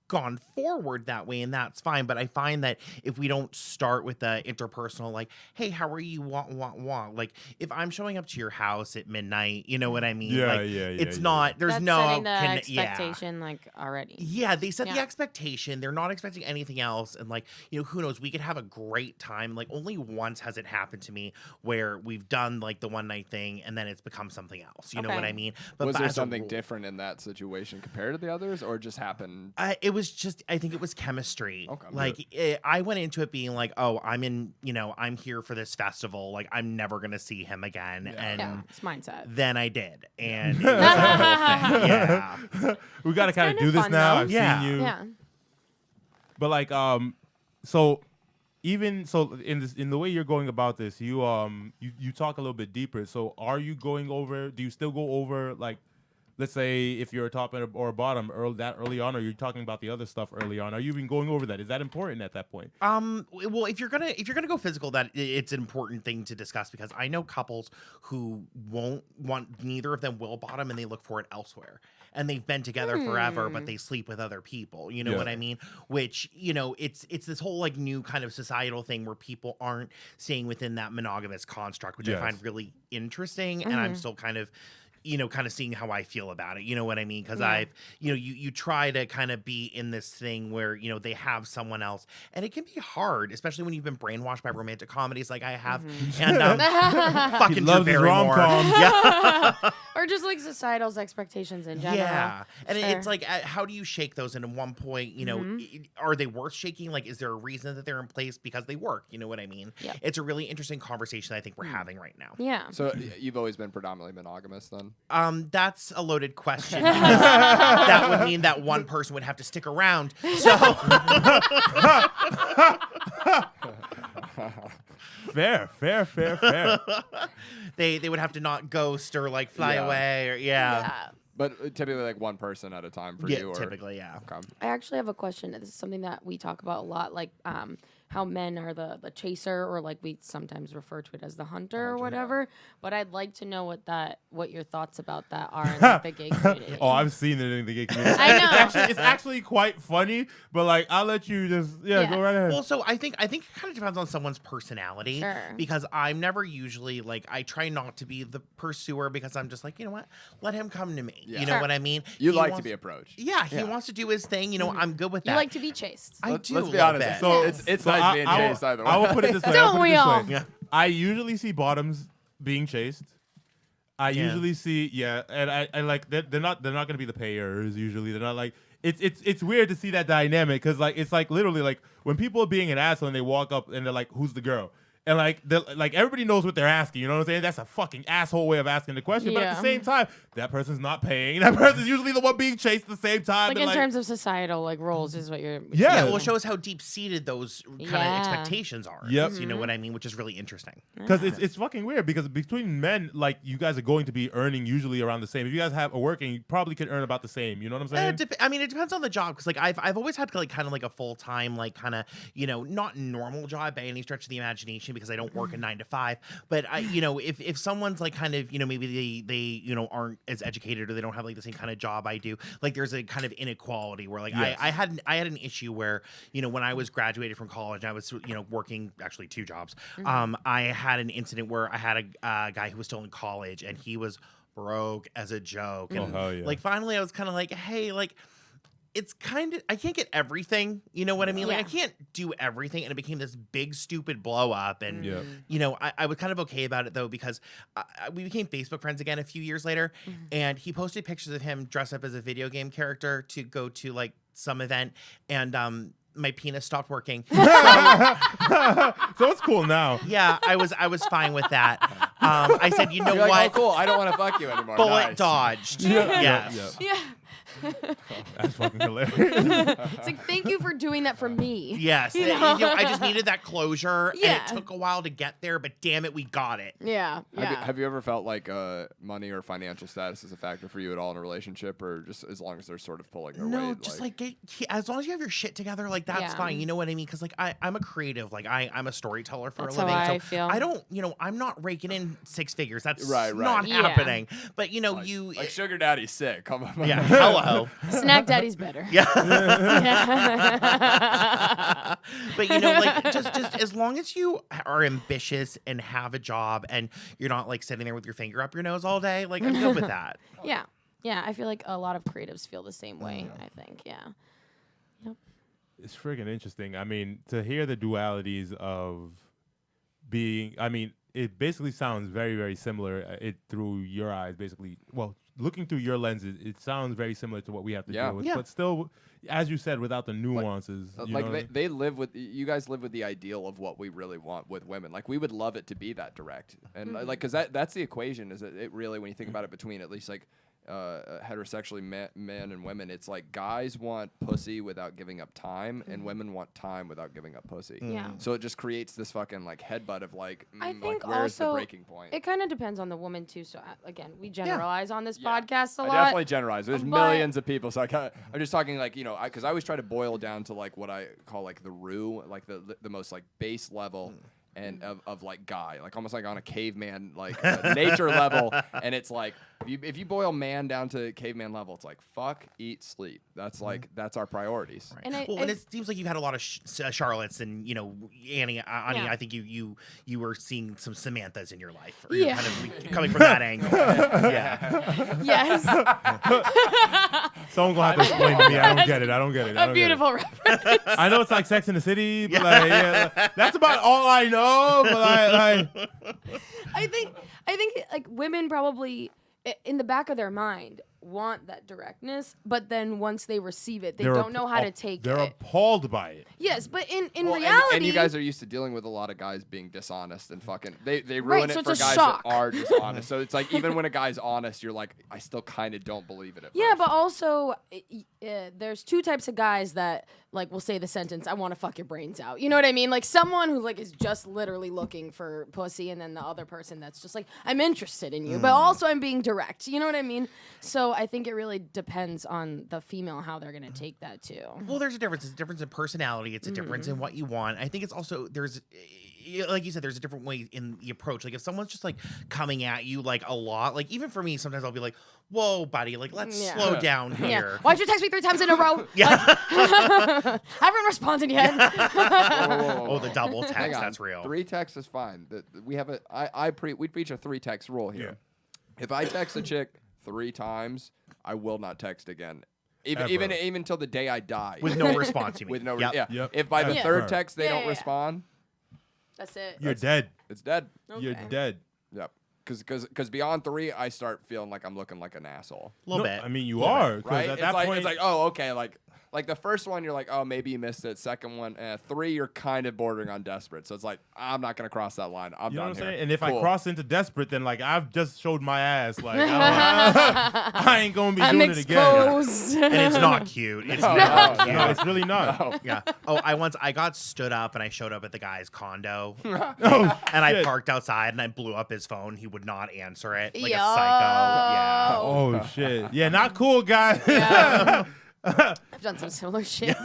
gone forward that way, and that's fine. But I find that if we don't start with the interpersonal, like, hey, how are you? Want. Like, if I'm showing up to your house at midnight, you know what I mean?
Yeah,
like,
yeah,
it's
yeah.
not. There's
That's
no
setting the
yeah.
expectation like already.
Yeah, they set the
Yeah.
expectation. They're not expecting anything else. And like, who knows? We could have a great time. Like only once has it happened to me where we've done like the one night thing and then it's become something else. You know
Okay.
what I mean?
Was there
as a
something
rule-
different in that situation compared to the others, or just happened?
It was just, I think it was chemistry.
Okay.
Like I went into it being like, oh, I'm here for this festival. Like I'm never going to see him again. And
Yeah, it's mindset.
then I did. And it was a whole thing. Yeah.
We got to
It's
kind of
kinda
do this
fun,
now.
though.
I've
Yeah.
seen you.
Yeah.
But like so even so in the way you're going about this, you talk a little bit deeper. So are you going over, do you still go over like, let's say if you're a top or a bottom early on, or you're talking about the other stuff early on, are you even going over that? Is that important at that point?
Well, if you're gonna go physical, that it's an important thing to discuss, because I know couples who won't want, neither of them will bottom, and they look for it elsewhere. And they've been together forever, but they sleep with other people. You know
Yeah.
what I mean? Which, it's this whole like new kind of societal thing where people aren't staying within that monogamous construct, which I
Yes.
find really interesting. And I'm still kind of kind of seeing how I feel about it. You know what I mean? Because I've, you try to kind of be in this thing where, they have someone else. And it can be hard, especially when you've been brainwashed by romantic comedies like I have. And fucking Drew Barrymore. Yeah.
Or just like societal's expectations in general.
Yeah. And it's like, how do you shake those? And at one point, are they worth shaking? Like, is there a reason that they're in place because they work? You know what I mean?
Yep.
It's a really interesting conversation I think we're having right now.
Yeah.
So you've always been predominantly monogamous then?
That's a loaded question. That would mean that one person would have to stick around. So
Fair.
They would have to not ghost or like fly away or
But typically like one person at a time for you? Or...
typically, yeah.
Okay.
I actually have a question. This is something that we talk about a lot, like how men are the chaser, or like we sometimes refer to it as the hunter or whatever. But I'd like to know what your thoughts about that are in like, the gay community.
Oh, I've seen it in the gay community.
I know.
It's actually quite funny, but like I'll let you just go right ahead.
Well, so I think it kind of depends on someone's personality.
Sure.
Because I'm never usually like, I try not to be the pursuer because I'm just like, you know what? Let him come to me.
Yeah.
You know what I mean?
You
He
like
wants
to be approached.
Yeah, he wants to do his thing. I'm good with that.
You like to be chased.
I do.
Let's be
a little
honest.
bit.
So it's nice being chased either way.
I will put it this way.
Don't we all?
Yeah.
I usually see bottoms being chased. I usually see and I like they're not gonna be the payers usually. They're not like it's weird to see that dynamic because like it's like literally like when people are being an asshole and they walk up and they're like, who's the girl? And like everybody knows what they're asking, you know what I'm saying? That's a fucking asshole way of asking the question. But at the same time, that person's not paying. That person's usually the one being chased at the same time.
Like in terms of societal like roles is what you're.
Yeah, well, it shows how deep seated those kind of expectations are.
Yep.
You know what I mean? Which is really interesting.
Because it's fucking weird because between men, like you guys are going to be earning usually around the same. If you guys are working, you probably could earn about the same. You know what I'm saying?
I mean, it depends on the job because like I've always had like kind of like a full time like kind of not normal job by any stretch of the imagination because I don't work a 9 to 5. But I if someone's like kind of maybe they aren't as educated or they don't have like the same kind of job I do, like there's a kind of inequality where like I had an issue where when I was graduated from college, I was working actually 2 jobs. I had an incident where I had a guy who was still in college and he was broke as a joke. And like finally I was kind of like, hey, like it's kind of, I can't get everything, you know what I mean? Like I can't do everything. And it became this big, stupid blow up. And, I was kind of okay about it though, because we became Facebook friends again a few years later. And he posted pictures of him dressed up as a video game character to go to like some event. And, my penis stopped working.
So it's cool now.
Yeah, I was fine with that. I said, you know
You're
what?
like, oh, cool. I don't want to fuck you anymore.
Bullet
Nice.
dodged. Yes.
Yeah.
That's fucking hilarious.
It's like, thank you for doing that for me.
Yes. I just needed that closure. And
Yeah.
it took a while to get there, but damn it, we got it.
Yeah.
Have you ever felt like money or financial status is a factor for you at all in a relationship, or just as long as they're sort of pulling their
No,
weight?
just like as long as you have your shit together, like that's fine. You know what I mean? Because like I'm a creative, like I'm a storyteller for
That's
a living.
how
So
I feel.
I don't, I'm not raking in 6 figures. That's
Right.
not
Yeah.
happening. But
like sugar daddy's sick. Come on.
yeah, hello.
Snack daddy's better.
Yeah. But like just as long as you are ambitious and have a job and you're not like sitting there with your finger up your nose all day, like I'm good with that.
Yeah. Yeah. I feel like a lot of creatives feel the same way, I think. Yeah.
It's freaking interesting. I mean, to hear the dualities of being, I mean, it basically sounds very, very similar through your eyes, basically. Well, looking through your lenses, it sounds very similar to what we have to deal with.
Yeah.
But still, as you said, without the nuances.
They live with, you guys live with the ideal of what we really want with women. Like we would love it to be that direct. And like, cause that's the equation is that it really, when you think about it between at least like, heterosexually men and women, it's like guys want pussy without giving up time and women want time without giving up pussy.
Yeah.
So it just creates this fucking like headbutt of like,
I think
like where's
also
the breaking point?
It kind of depends on the woman too. So again, we generalize on this podcast a
I
lot.
definitely generalize. There's
but-
millions of people, so I'm just talking like because I always try to boil down to like what I call like the roux, like the most like base level. and of like guy, like almost like on a caveman like nature level, and it's like if you boil man down to caveman level, it's like fuck, eat, sleep. That's like that's our priorities.
Right. And it seems like you've had a lot of Charlottes, and Annie. I think you were seeing some Samanthas in your life. Or you're kind of coming from that angle. Yeah.
Yes.
Someone gonna have to explain to me. I don't get it.
A beautiful reference.
I know it's like Sex in the City, but that's about all I know. But
I think like women probably in the back of their mind want that directness, but then once they receive it, they don't know how to take it.
They're appalled by it.
Yes, but in reality,
and you guys are used to dealing with a lot of guys being dishonest and fucking they ruin it
so
for
it's a
guys
shock.
that are dishonest. So it's like even when a guy's honest, you're like, I still kind of don't believe it at
yeah,
first.
but also there's two types of guys that like will say the sentence, "I want to fuck your brains out." You know what I mean? Like someone who like is just literally looking for pussy, and then the other person that's just like, "I'm interested in you, but also I'm being direct." You know what I mean? So I think it really depends on the female how they're gonna take that too.
Well, there's a difference. It's a difference in personality. It's a difference in what you want. I think it's also like you said, there's a different way in the approach. Like if someone's just like coming at you like a lot, like even for me, sometimes I'll be like, "Whoa, buddy, like let's slow down here."
Yeah. Why'd you text me 3 times in a row?
Yeah.
Haven't responded yet.
Whoa.
Oh, the double
Hang
text.
on.
That's real.
3 texts is fine. We have we preach a 3 text rule here. If I text a chick 3 times, I will not text again. Even until the day I die.
With no response, you mean?
With no
Yep.
yeah. If by the 3rd text they don't
Yeah.
respond,
That's it.
You're dead.
it's dead.
You're
Okay.
dead.
Yep. Because beyond 3, I start feeling like I'm looking like an asshole.
A little
No,
bit.
I mean, you are. 'Cause
Right?
at that point,
It's like, oh, okay. Like the first one, you're like, oh, maybe you missed it. Second one, 3, you're kind of bordering on desperate. So it's like, I'm not going to cross that line. I'm
you know
done
what I'm
here.
saying? And if
Cool.
I cross into desperate, then like I've just showed my ass. Like I ain't gonna be
I'm
doing it again.
exposed.
And it's not cute. It's
No,
not
no,
cute.
No, it's really not.
Oh.
Yeah. Oh, I got stood up and I showed up at the guy's condo
Oh,
and I
shit.
parked outside and I blew up his phone. He would not answer it like
Yo.
a psycho. Yeah.
Oh shit. Yeah, not cool, guys.
Yeah. I've done some similar shit.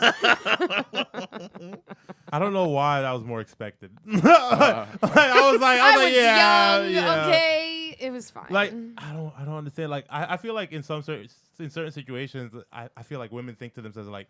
I don't know why that was more expected. I was like, yeah,
young.
yeah.
Okay, it was fine.
Like I don't understand. Like I feel like in certain situations, I feel like women think to themselves like,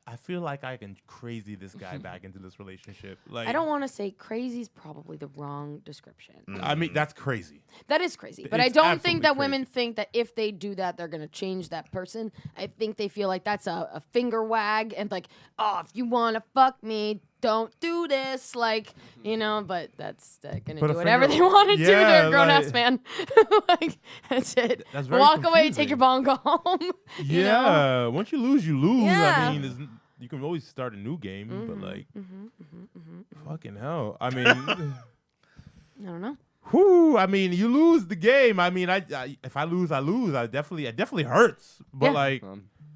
I feel like I can crazy this guy back into this relationship. Like
I don't want to say crazy is probably the wrong description.
I mean, that's crazy.
That is crazy. But I
It's
don't think
absolutely
that
crazy.
women think that if they do that, they're going to change that person. I think they feel like that's a finger wag and like, oh, if you want to fuck me, don't do this. Like, but they're going to
Put a
do whatever
finger-
they want to do.
Yeah,
They're a grown ass
like-
man. Like, that's it.
That's very
Walk away,
confusing.
take your ball and go home. you know?
Yeah. Once you lose, you lose.
Yeah.
I mean, you can always start a new game, but like, fucking hell. I mean,
I don't know.
whoo. I mean, you lose the game. I mean, I if I lose, I lose. It definitely hurts. But
Yeah.
like,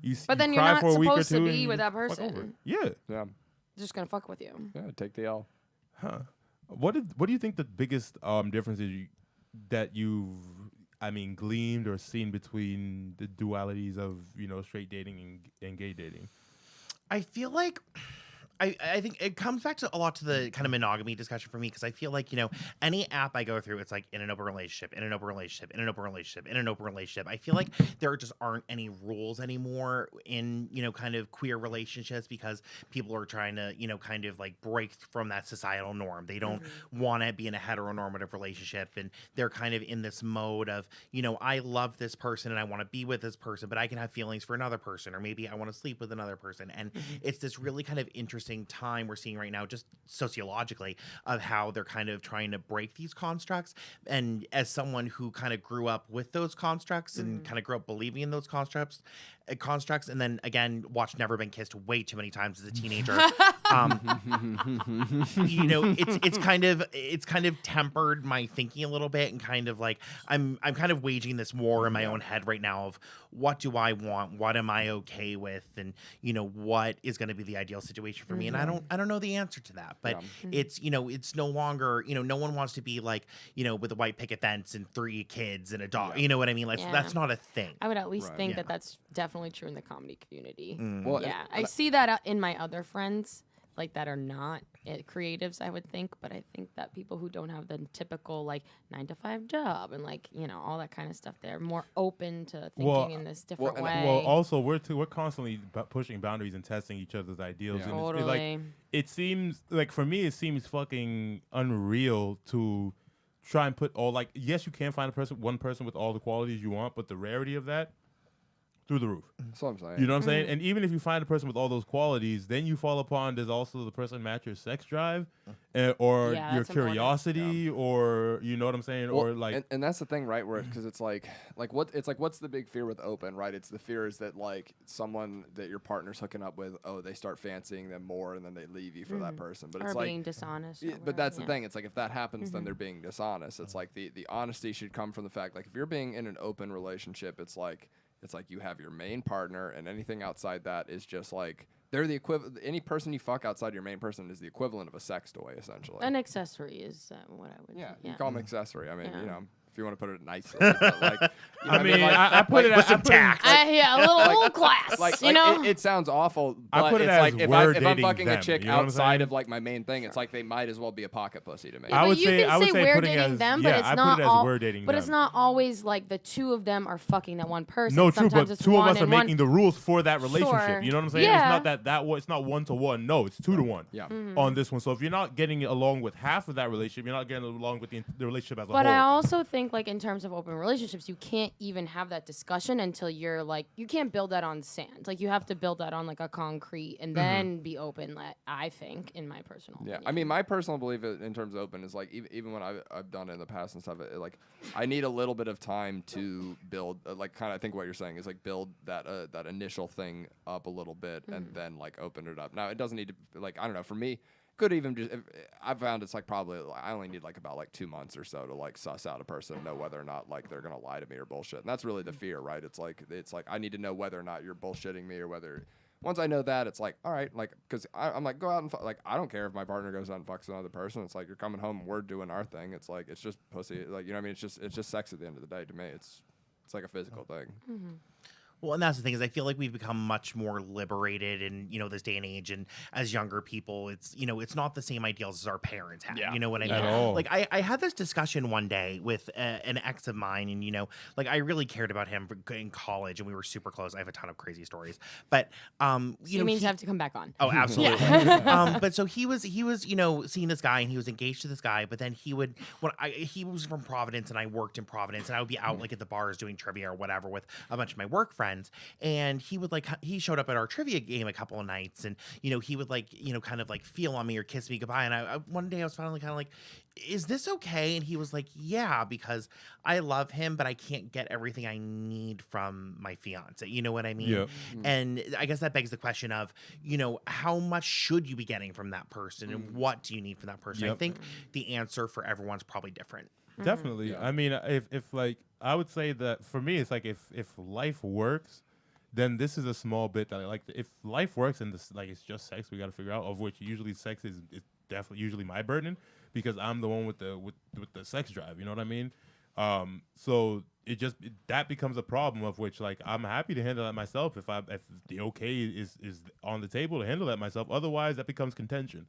you.
But then
you
you're
cry
not
for a week or
supposed to
two
be
and
with that
fuck over it.
person.
Yeah.
Yeah.
They're just going to fuck with you.
Yeah. Take the L.
Huh. What do you think the biggest difference is that you've gleaned or seen between the dualities of straight dating and gay dating?
I feel like I think it comes back to a lot to the kind of monogamy discussion for me, because I feel like, any app I go through, it's like in an open relationship, in an open relationship, in an open relationship, in an open relationship. I feel like there just aren't any rules anymore in, kind of queer relationships, because people are trying to, kind of like break from that societal norm. They don't want to be in a heteronormative relationship, and they're kind of in this mode of, I love this person and I want to be with this person, but I can have feelings for another person, or maybe I want to sleep with another person. And it's this really kind of interesting time we're seeing right now, just sociologically, of how they're kind of trying to break these constructs. And as someone who kind of grew up with those constructs and kind of grew up believing in those constructs, and then again watched Never Been Kissed way too many times as a teenager. It's kind of tempered my thinking a little bit, and kind of like I'm kind of waging this war in my own head right now of what do I want, what am I okay with, and what is going to be the ideal situation for me. And I don't know the answer to that, but it's no longer no one wants to be like with a white picket fence and 3 kids and a dog. You know what I mean? Like that's not a thing.
I would at least think
Yeah.
that that's definitely true in the comedy community.
Well,
Yeah, I see that in my other friends like that are not creatives, I would think, but I think that people who don't have the typical like 9-to-5 job and like all that kind of stuff, they're more open to thinking in this different way.
Well, also we're constantly pushing boundaries and testing each other's ideals.
Yeah.
And
Totally.
it seems like for me, it seems fucking unreal to try and put all like, yes, you can find one person with all the qualities you want, but the rarity of that, through the roof.
That's what I'm saying.
You know what I'm saying? And even if you find a person with all those qualities, then you fall upon does also the person match your sex drive or
Yeah,
your
that's important.
curiosity or you know what I'm saying?
Well,
or like
and that's the thing, right? Where because it's like what's the big fear with open, right? It's the fear is that like someone that your partner's hooking up with, they start fancying them more and then they leave you for that person. But
or
it's like
being dishonest.
yeah, but that's the thing. It's like if that happens, then they're being dishonest. It's like the honesty should come from the fact like if you're being in an open relationship, it's like you have your main partner and anything outside that is just like they're the equivalent. Any person you fuck outside your main person is the equivalent of a sex toy, essentially.
An accessory is what I would.
Yeah,
say.
you call them accessory. I mean,
Yeah.
If you want to put it nicely, but like, you know
I mean,
like,
I put it
with
I
some
put it-
tact.
A little class,
like,
you know.
it sounds awful,
I
but
put it
it's
as
like if
we're
I'm
dating
fucking
them,
a chick
you know what I'm
outside
saying?
of like my main thing, it's like they might as well be a pocket pussy to me.
I
But
would
you
say-
can
I would
say
say
we're
putting
dating
as-
them,
yeah,
but it's
I put
not
it as
all.
we're dating
But it's
them.
not always like the two of them are fucking that one person.
No, true,
Sometimes
but
it's
two of
one
us are
and one.
making the rules for that relationship.
Sure.
You know what I'm saying?
Yeah.
It's not it's not 1-to-1. No, it's 2-to-1.
Yeah.
On this one. So if you're not getting along with half of that relationship, you're not getting along with the relationship as a
But
whole.
I also think, like, in terms of open relationships, you can't even have that discussion until you're like, you can't build that on sand. Like, you have to build that on like a concrete and then be open. Like, I think, in my personal
Yeah,
opinion.
I mean, my personal belief in terms of open is like even when I've done it in the past and stuff, like I need a little bit of time to build, like kind of I think what you're saying is like build that initial thing up a little bit and then like open it up. Now it doesn't need to like I don't know for me. Could even just I've found it's like probably I only need like about like 2 months or so to like suss out a person and know whether or not like they're gonna lie to me or bullshit. And that's really the fear, right? It's like I need to know whether or not you're bullshitting me or whether. Once I know that, it's like, all right, like, because I'm like, go out and like, I don't care if my partner goes out and fucks another person. It's like you're coming home and we're doing our thing. It's like it's just pussy, like you know what I mean? It's just sex at the end of the day. To me, it's like a physical thing.
Well, and that's the thing is I feel like we've become much more liberated in, this day and age. And as younger people, it's, it's not the same ideals as our parents had.
Yeah.
You know what I mean?
At all.
Like I had this discussion one day with an ex of mine and, like I really cared about him in college and we were super close. I have a ton of crazy stories, but,
you mean to have to come back on.
Oh, absolutely. But so he was, seeing this guy and he was engaged to this guy, but then he was from Providence and I worked in Providence and I would be out like at the bars doing trivia or whatever with a bunch of my work friends. And he showed up at our trivia game a couple of nights and, he would like, kind of like feel on me or kiss me goodbye. And I one day I was finally kind of like, is this okay? And he was like, yeah, because I love him, but I can't get everything I need from my fiance. You know what I mean?
Yep.
And I guess that begs the question of, how much should you be getting from that person and what do you need from that person? I
Yep.
think the answer for everyone's probably different.
Definitely.
Yeah.
I mean, if like I would say that for me, it's like if life works, then this is a small bit that I like. If life works and this like it's just sex, we got to figure out. Of which usually sex is definitely usually my burden because I'm the one with the sex drive. You know what I mean? So that becomes a problem of which like I'm happy to handle that myself if the okay is on the table to handle that myself. Otherwise, that becomes contention.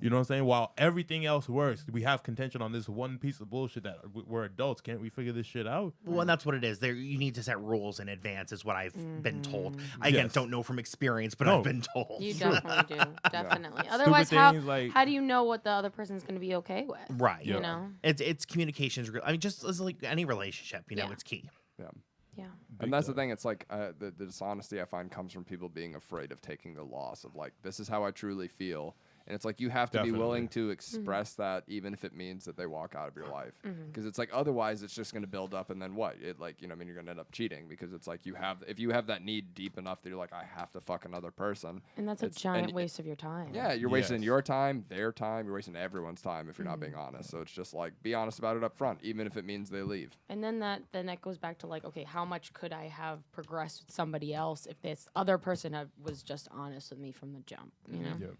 You know what I'm saying? While everything else works, we have contention on this one piece of bullshit that we're adults. Can't we figure this shit out?
Well, and that's what it is. You need to set rules in advance, is what I've been told. I again
Yes.
don't know from experience, but
No.
I've been told.
You definitely do. Definitely. Otherwise,
things like-
how do you know what the other person's going to be okay with?
Right.
You
Yeah.
know?
It's communication's real. I mean, just as like any relationship,
Yeah.
it's key.
Yeah.
Yeah.
And that's the thing. It's like the dishonesty I find comes from people being afraid of taking the loss of like, this is how I truly feel. And it's like you have to be willing to express that even if it means that they walk out of your life. Because it's like otherwise it's just going to build up and then what? It like, you're going to end up cheating because it's like if you have that need deep enough that you're like, I have to fuck another person.
And that's a giant waste of your time.
Yeah, you're wasting
Yes.
your time, their time, you're wasting everyone's time if you're not being honest. So it's just like be honest about it up front, even if it means they leave.
And then that goes back to like, okay, how much could I have progressed with somebody else if this other person was just honest with me from the jump, you know?
Yep.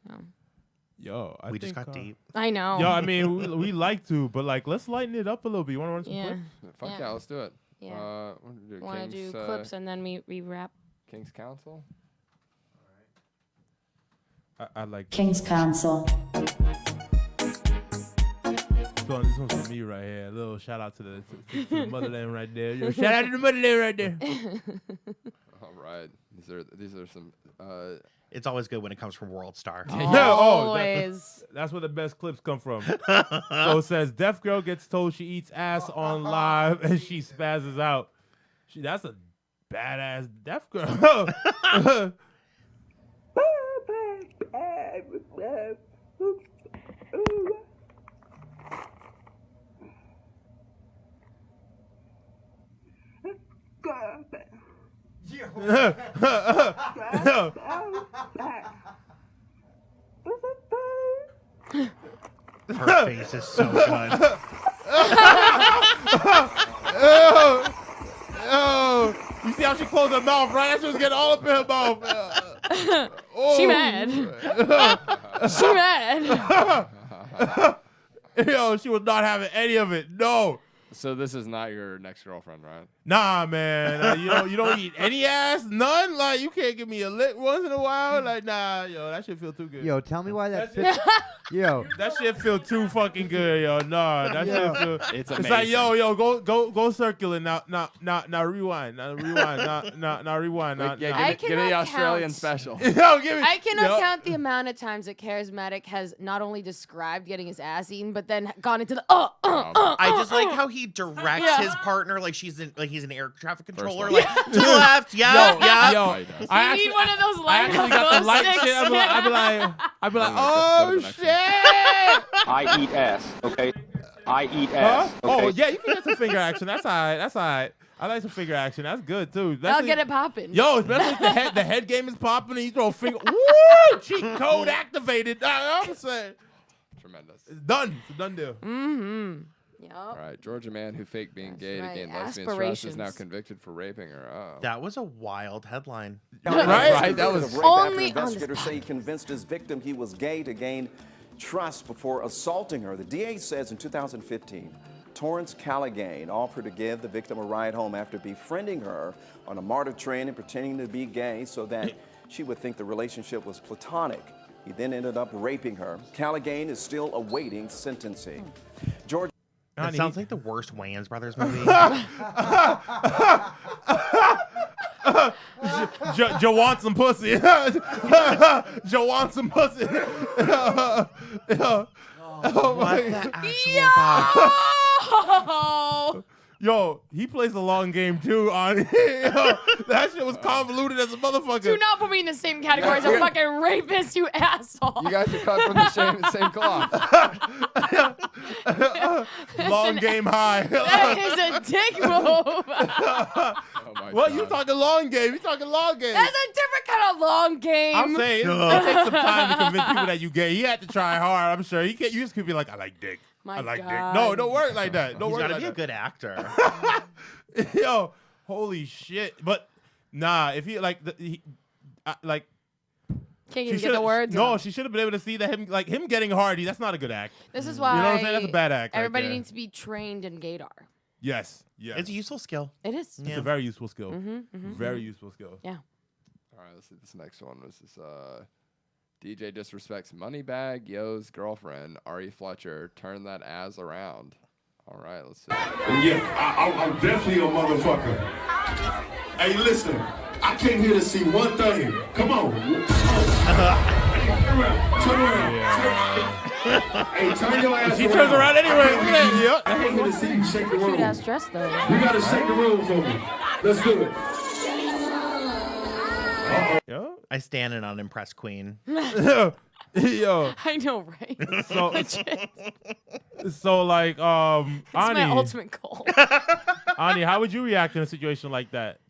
So
Yo,
We just got deep.
I know.
Yo, I mean, we like to, but like, let's lighten it up a little bit. You want to run some
yeah.
clips?
Fuck
Yeah.
yeah, let's do it.
Yeah. Want to do
King's,
clips and then we wrap.
King's Council?
I like
King's Council.
This one's for me right here. A little shout out to the motherland right there. Yo, shout out to the motherland right there.
All right. These are some.
It's always good when it comes from World Star.
Always.
That's where the best clips come from. So it says, deaf girl gets told she eats ass on live and she spazzes out. That's a badass deaf girl.
Her face is so good.
You see how she closed her mouth, right? That shit was getting all up in her mouth.
She mad. She mad.
Yo, she was not having any of it. No.
So this is not your next girlfriend, right?
Nah, man. You don't eat any ass, none. Like you can't give me a lick once in a while. Like nah, yo, that shit feel too good.
Yo, tell me why that. Yo,
that shit feel too fucking good, yo. Nah, that shit feel.
It's
It's
amazing.
like yo, go circular now, rewind, now rewind, now rewind, now.
Give me the Australian special.
Yo, give me.
I cannot count the amount of times that Karizmatik has not only described getting his ass eaten, but then gone into the
I just like how he directs his partner like he's an air traffic controller,
one.
like to the left, yeah.
Yo,
You need one of those
I actually got the light
sticks.
shit. I'd be like, oh shit.
I eat ass, okay? I eat ass,
Huh?
okay?
Oh yeah, you can get some finger action. That's alright. That's alright. I like some finger action. That's good too.
I'll get it popping.
Yo, especially if the head game is popping and you throw a finger. Woo! Cheat code activated. I'm saying.
Tremendous.
It's done. It's a done deal.
Mm-hmm. Yep.
All right, Georgia man who faked being gay to
right.
gain lesbian trust is now convicted for raping her. Oh.
That was a wild headline.
Right?
That was
Only
after
on this
investigators say he convinced his victim he was gay to gain trust before assaulting her. The DA says in 2015, Torrance Callaghan offered to give the victim a ride home after befriending her on a MARTA train and pretending to be gay so that she would think the relationship was platonic. He then ended up raping her. Callaghan is still awaiting sentencing. Georgia.
That sounds like the worst Wayans Brothers movie.
Joe wants some pussy. Joe wants some pussy.
What the actual fuck?
Oh.
Yo, he plays the long game too. On that shit was convoluted as a motherfucker.
Do not put me in the same category as a fucking rapist, you asshole.
You guys are cut from the same cloth.
Long game high.
That is a dick move.
Oh my
What?
God.
You talking long game? You talking long game?
That's a different kind of long game.
I'm saying it takes some time to convince people that you gay. He had to try hard. I'm sure. You just could be like, I like dick.
My
I like
God.
dick. No, don't work like that. Don't
He's
work
got to
like
be a
that.
good actor.
Yo, holy shit. But nah, if he like
Can't
she
even get
should've-
the words.
No,
out.
she should have been able to see that him getting hard. That's not a good act.
This is why
You know what I'm saying? That's a bad act right
everybody
there.
needs to be trained in gaydar.
Yes. Yes.
It's a useful skill.
It is.
It's a very useful skill.
Mm-hmm.
Very useful skill.
Yeah.
All right, let's see this next one. This is DJ disrespects Moneybag Yo's girlfriend Ari Fletcher. Turn that ass around. All right, let's see.
Yeah, I'm definitely a motherfucker. Hey, listen, I came here to see one thing. Come on. Turn around. Hey, turn your ass around.
She turns around anyway.
I came here to see you shake the room.
Cute ass dress though.
You gotta shake the room for me. Let's do it.
Yo.
I stand in unimpressed queen.
Yo.
I know, right?
So like
It's my
Ani,
ultimate goal.
Ani, how would you react in a situation like that?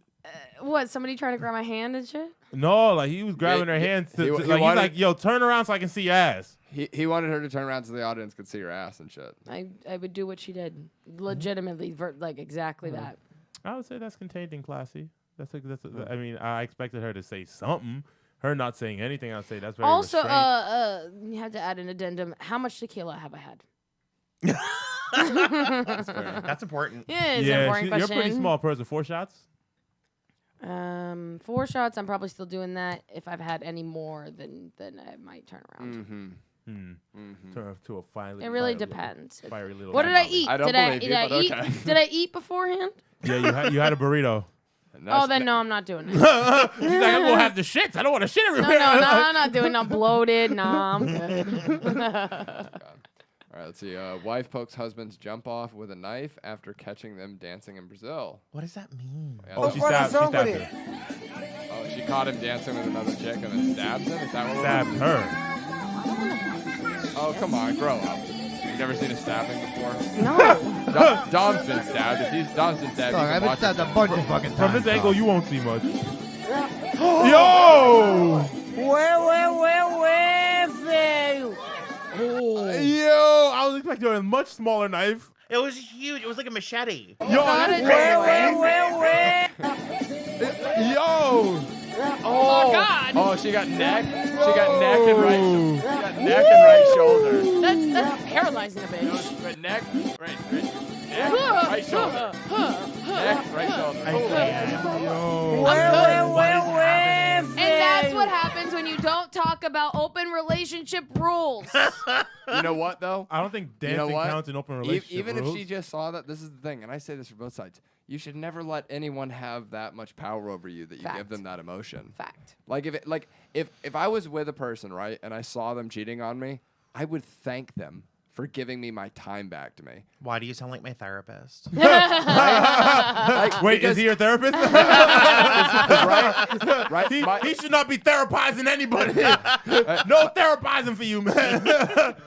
What? Somebody trying to grab my hand and shit?
No, like he was grabbing her hands.
he
Like, he's
wanted-
like, yo, turn around so I can see your ass.
He wanted her to turn around so the audience could see her ass and shit.
I would do what she did. Legitimately, like exactly that.
I would say that's contained and classy. I mean, I expected her to say something. Her not saying anything, I'd say that's very
Also,
restrained.
you have to add an addendum. How much tequila have I had?
That's important.
Yeah, it's an
Yeah,
important
you're a
question.
pretty small person. 4 shots?
4 shots. I'm probably still doing that. If I've had any more, then I might turn around.
Turn up to a fiery.
It really depends.
Fiery little.
What did I eat?
I don't believe you, but okay.
Did I eat beforehand?
Yeah, you had a burrito.
Oh, then no, I'm not doing it.
She's like, I'm gonna have the shits. I don't want to shit everywhere.
No, I'm not doing it. I'm bloated. Nah, I'm good.
All right, let's see. Wife pokes husband's jump off with a knife after catching them dancing in Brazil.
What does that mean?
Yeah,
Oh, she stabbed her.
Oh, she caught him dancing with another chick and then stabs him? Is that what
Stabbed her.
Oh, come on, grow up. You've never seen a stabbing before?
No.
Dom's been stabbed. If he's Dom's been stabbed,
Dog,
you can
I've been
watch
stabbed
it.
a bunch of fucking times.
From this angle,
dog.
you won't see much. Yo!
Where, velho?
Yo! I was expecting a much smaller knife.
It was huge. It was like a machete.
Yo! Yo!
Oh, God.
Oh, she got neck. She got neck and right. She got neck and right shoulder.
That's paralyzing a bitch.
But neck, neck, right shoulder. Neck, right shoulder.
Yo!
And that's what happens when you don't talk about open relationship rules.
You know what, though?
I don't think dancing
You know what?
counts in open relationship
Even
rules.
if she just saw that, this is the thing, and I say this for both sides. You should never let anyone have that much power over you that you give them that emotion.
Fact.
Like if I was with a person, right, and I saw them cheating on me, I would thank them for giving me my time back to me.
Why do you sound like my therapist?
Like,
Wait, is he your therapist?
right?
He should not be therapizing anybody. No therapizing for you, man.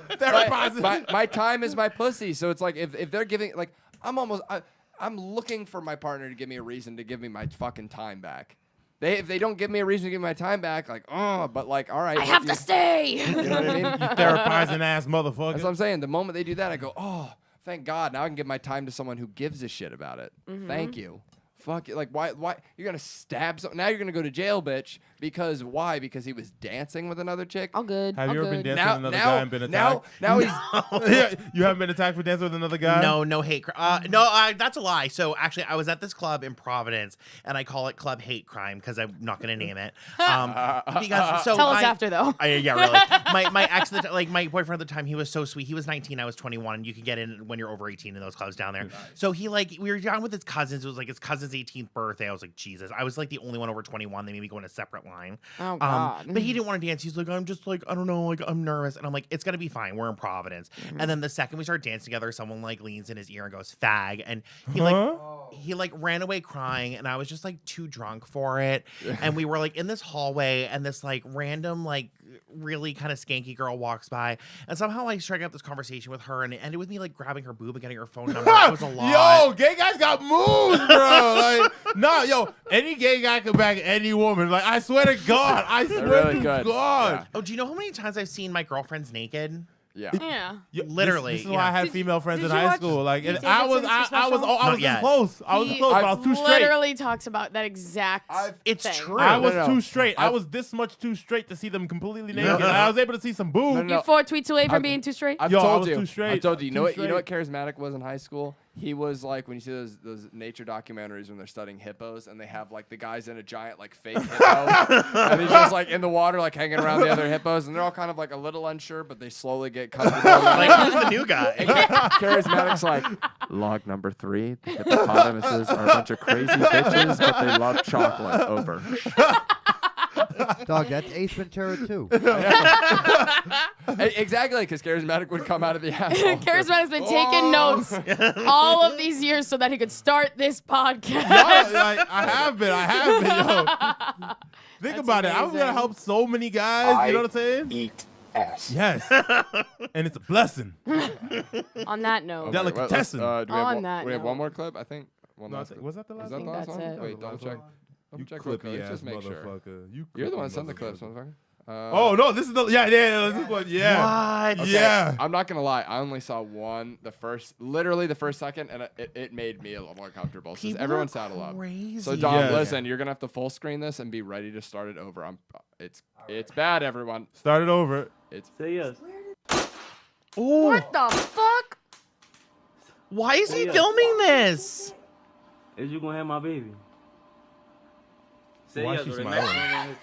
Therapizing.
My time is my pussy. So it's like if they're giving, like, I'm looking for my partner to give me a reason to give me my fucking time back. If they don't give me a reason to give me my time back, like, but like, all right.
I have to stay.
You know what I mean?
Therapizing ass motherfucker.
That's what I'm saying. The moment they do that, I go, oh, thank God. Now I can give my time to someone who gives a shit about it. Thank you. Fuck it. Like, why? You're going to stab someone? Now you're going to go to jail, bitch. Because why? Because he was dancing with another chick?
All good.
Have you ever been dancing
Now-
with another
now-
guy and been attacked?
Now he's...
Yeah, you haven't been attacked for dancing with another guy?
No hate crime. That's a lie. So actually, I was at this club in Providence, and I call it Club Hate Crime because I'm not going to name it. Because so
Tell us after, though.
Yeah, really. My ex, like my boyfriend at the time, he was so sweet. He was 19, I was 21, and you can get in when you're over 18 in those clubs down there. So we were down with his cousins. It was like his cousin's 18th birthday. I was like, Jesus. I was like the only one over 21. They made me go in a separate line.
Oh, God.
But he didn't want to dance. He's like, I'm just like, I don't know, like I'm nervous. And I'm like, it's gonna be fine. We're in Providence. And then the second we start dancing together, someone like leans in his ear and goes, fag. And he like ran away crying, and I was just like too drunk for it. And we were like in this hallway, and this like random, like really kind of skanky girl walks by, and somehow I struck up this conversation with her, and it ended with me like grabbing her boob and getting her phone number. It was a lot.
Yo, gay guys got moves, bro. Like, no, yo, any gay guy can bag any woman. Like, I swear to God. I swear
really
to
good.
God.
Yeah.
Oh, do you know how many times I've seen my girlfriends naked?
Yeah.
Yeah.
Yo,
Literally,
This is
you
why I
know.
had female friends in
did you
high
watch
school. Like,
Pete
and I was
Davidson's
this
Not
close. I was
He
close, but I was too straight.
literally talks about that exact
It's
thing.
true.
I was
No.
too straight. I was this much too straight to see them completely naked. I was able to see some boob.
No.
You're 4 tweets away from
I've-
being too straight.
I've
Yo, I
told
was
you.
too straight.
I've told you. You know
Too
what Charismatic was in high school? He was like, when you see those nature documentaries when they're studying hippos and they have like the guys in a giant like fake hippo and he's just like in the water like hanging around the other hippos and they're all kind of like a little unsure but they slowly get comfortable.
Like, who's the new guy?
Charismatic's like, log number 3, the hippopotamuses are a bunch of crazy bitches but they love chocolate. Over.
Dog, that's Ace Ventura too.
Exactly, because Charismatic would come out of the asshole.
Charismatic's been taking notes all of these years so that he could start this podcast.
Yo, like, I have been, yo. Think about it. I was gonna help so many guys. You know what I'm saying?
Eat ass.
Yes. And it's a blessing.
On that note,
Delicatessen.
Do we have
On
one,
that
we have one
note.
more clip? I think. One
No, I
last
think-
clip.
was that the last
Was that
one?
the last
That's
one?
it.
Wait, double check.
You
Check real quick.
clippy ass
Just make sure.
motherfucker.
You're the one
clippy
that sent the clips,
motherfucker.
motherfucker.
Oh no, this is the this is one. Yeah.
What?
Yeah.
I'm not gonna lie. I only saw one. Literally the first second, and it made me a little more comfortable. Since
People
everyone
are
saddle up.
crazy.
So Dom,
Yes.
listen, you're gonna have to full screen this and be ready to start it over. It's bad, everyone.
Start it over.
It's
Say yes.
what the fuck?
Why is he filming this?
Is you gonna have my baby?
Why is she smiling?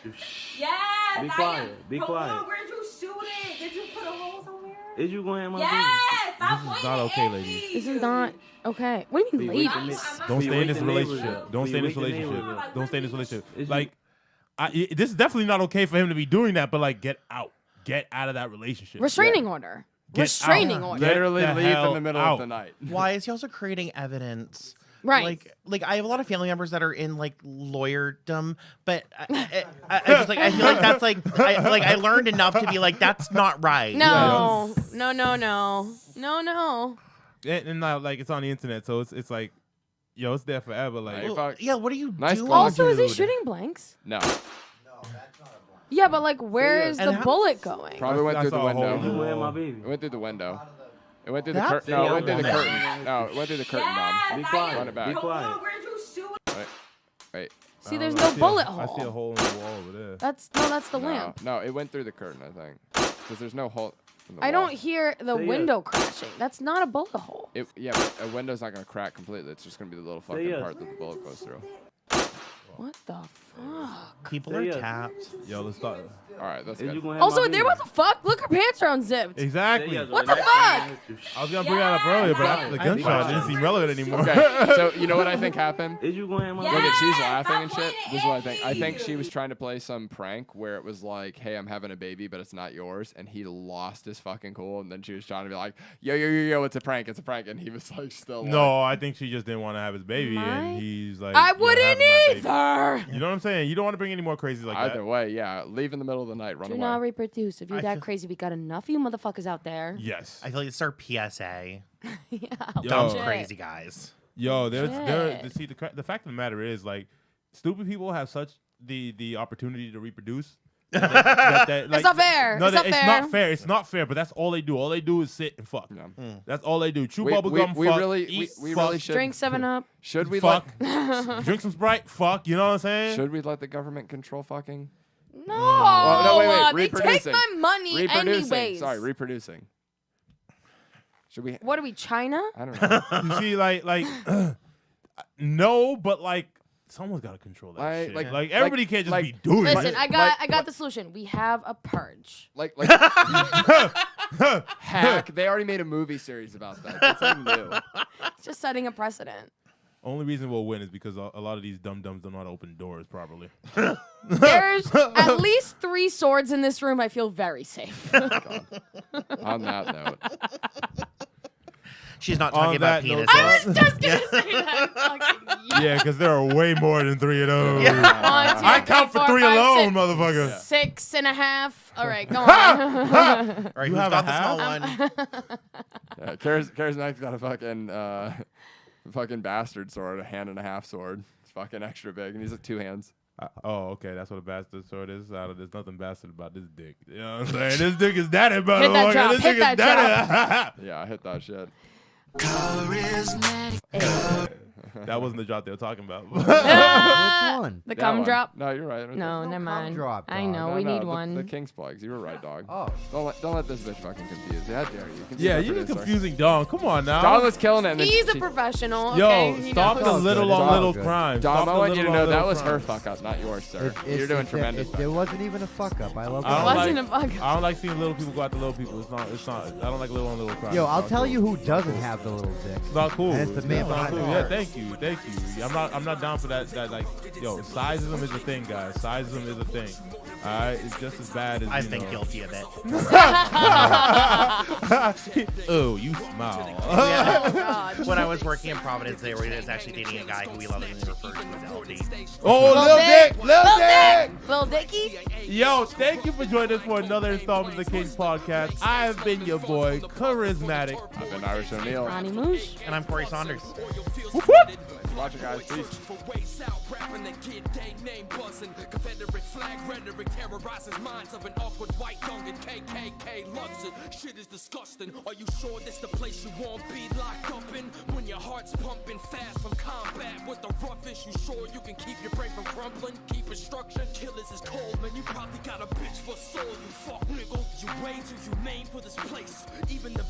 Yes.
Be quiet. Be quiet.
Hold on, where'd you shoot it? Did you put a hole somewhere?
Is you going to my
This is not okay, ladies.
This is not okay. What do you mean, ladies?
Don't stay in this relationship. Don't stay in this relationship. Don't stay in this relationship. Like, this is definitely not okay for him to be doing that. But like, get out. Get out of that relationship.
Restraining order.
Get
Restraining
out.
order.
Literally
Get the
leave in
hell
the middle
out.
of the night.
Why is he also creating evidence?
Right.
Like I have a lot of family members that are in like lawyerdom, but I just like I feel like that's like I learned enough to be like that's not right.
No.
And now, like, it's on the internet, so it's like, yo, it's there forever. Like,
Yeah, what are you
Nice
doing?
call.
Also, is he shooting blanks?
No.
Yeah, but like, where is
And
the
how-
bullet going?
Probably went through the
saw a hole.
You
window.
going to my baby.
It went through the window. It went through the
That
curtain. No, it went through the
woman.
curtain. No, it went through the curtain, Dom.
Be quiet.
Run it back.
Be quiet.
Where'd you shoot?
Wait.
See, there's
I
no
see
bullet
I see a
hole.
hole in the wall over there.
That's the lamp.
No, it went through the curtain, I think. Because there's no hole in the
I
wall.
don't hear the
Say
window crashing. That's not a bullet hole.
Yeah, but a window's not going to crack completely. It's just going to be the little fucking
yes.
part that the bullet goes through.
What the fuck?
People
Say
are
yes.
tapped.
Yo, let's start.
All right, that's
Is you
good.
going to
Also,
my
they're
baby.
about to fuck. Look, her pants are unzipped.
Exactly.
What the fuck?
I was gonna bring that up earlier, but the gunshot didn't seem relevant anymore.
Okay, so you know what I think happened?
Is you going to my
Look
baby?
at she's laughing and shit. This is what I think. I think she was trying to play some prank where it was like, "Hey, I'm having a baby, but it's not yours," and he lost his fucking cool. And then she was trying to be like, "Yo, it's a prank, it's a prank," and he was like, still.
No, I think she just didn't want to have his baby,
My-
and he's like,
I
"You're
wouldn't
having my baby."
either.
You know what I'm saying? You don't want to bring any more crazy like
Either
that.
way, yeah, leave in the middle of the night, run
Do
away.
not reproduce. If you're
I
that
feel-
crazy, we got enough of you motherfuckers out there.
Yes.
I feel like it's our PSA.
Yeah.
Dumb
Yo.
crazy guys.
Yo, there.
Shit.
See, the fact of the matter is, like, stupid people have such the opportunity to reproduce. That, like,
not fair.
No,
It's not
it's
fair.
not fair. It's not fair. But that's all they do. All they do is sit and fuck.
Yeah.
That's all they do. Chew
We-
bubble
we-
gum.
we
fuck.
really-
eat,
we
fuck,
really should-
Drink 7-Up.
Should we
fuck. Drink some Sprite. Fuck. You know what I'm saying?
Should we let the government control fucking?
No.
Well, no, wait.
They take
Reproducing.
my money
Reproducing.
anyways.
Sorry, reproducing. Should we?
What are we, China?
I don't know.
You see, like, no, but like, someone's got to control that
Like-
shit.
like-
Like, everybody can't just
like-
be doing
Listen,
it.
I got the solution. We have a purge.
like hack. They already made a movie series about that. That's something new.
Just setting a precedent.
Only reason we'll win is because a lot of these dum-dums don't know how to open doors properly.
There's at least 3 swords in this room. I feel very safe.
God. On that note,
She's not
On
talking about
that note,
penises.
I was just gonna say that. Fucking yes.
Yeah, because there are way more than 3 of those.
1, 2,
I count for 3
4, 5,
alone,
6.
motherfucker.
6.5. All right, go on.
All right,
You
who's
have
got
a
the small
half?
one?
yeah, Karizmatik's got a fucking bastard sword, a 1.5-hand sword. It's fucking extra big, and he's like 2 hands.
Oh, okay, that's what a bastard sword is. There's nothing bastard about this dick. You know what I'm saying? This dick is daddy, motherfucker.
drop,
This
hit
dick
that
is daddy.
Yeah, I hit that shit.
That wasn't the drop they were talking about.
Which one?
The
That
cum
one.
drop.
No, you're right.
No, never mind.
drop,
I
dog.
know,
No,
we
no,
need
the
one.
Kingz plugs. You were right, dog.
Oh.
Don't let this bitch fucking confuse you. How dare you?
Yeah, you're confusing Dom. Come on now.
Dom was killing it. And then
He's a
she-
professional.
Yo,
Okay? He
stop
knows.
the
knows.
little
It's
on
all
little
good.
crimes.
Dom,
Stop
I
the
want you to
little
know
on
that
little
was her
crimes.
fuck up, not yours, sir.
It's-
You're doing tremendous.
There wasn't even a fuck up. I love
I don't
that.
Wasn't
like,
a fuck.
I don't like seeing little people go after little people. It's not. I don't like little on little crimes.
Yo,
It's
I'll
not
tell
cool.
you who doesn't have the little dick.
It's not cool.
And it's the man
It's not
behind
cool.
the
Yeah,
art.
thank you. I'm not down for that. That like, yo, sizeism is a thing, guys. Sizeism is a thing. All right, it's just as bad as.
I've been guilty of it.
Oh, you smile.
Oh, God.
When I was working in Providence, they were actually dating a guy who we lovingly referred to as LD.
Oh, Lil Dick, Lil Dick.
Lil Dicky.
Yo, thank you for joining us for another installment of the Kingz Podcast. I have been your boy, Karizmatik.
I've been Irish O'Neal.
Ronnie Moush.
And I'm Corey Saunders.
Whoop, whoop.
Watch it, guys. Peace.
Confederate flag rhetoric terrorizes minds of an awkward white young and KKK loves it. Shit is disgusting. Are you sure this the place you won't be locked up in? When your heart's pumping fast from combat with the roughest, you sure you can keep your brain from crumbling? Keep it structured. Killers is cold, man. You probably got a bitch for soul. You fuck nigga. You way too humane for this place. Even the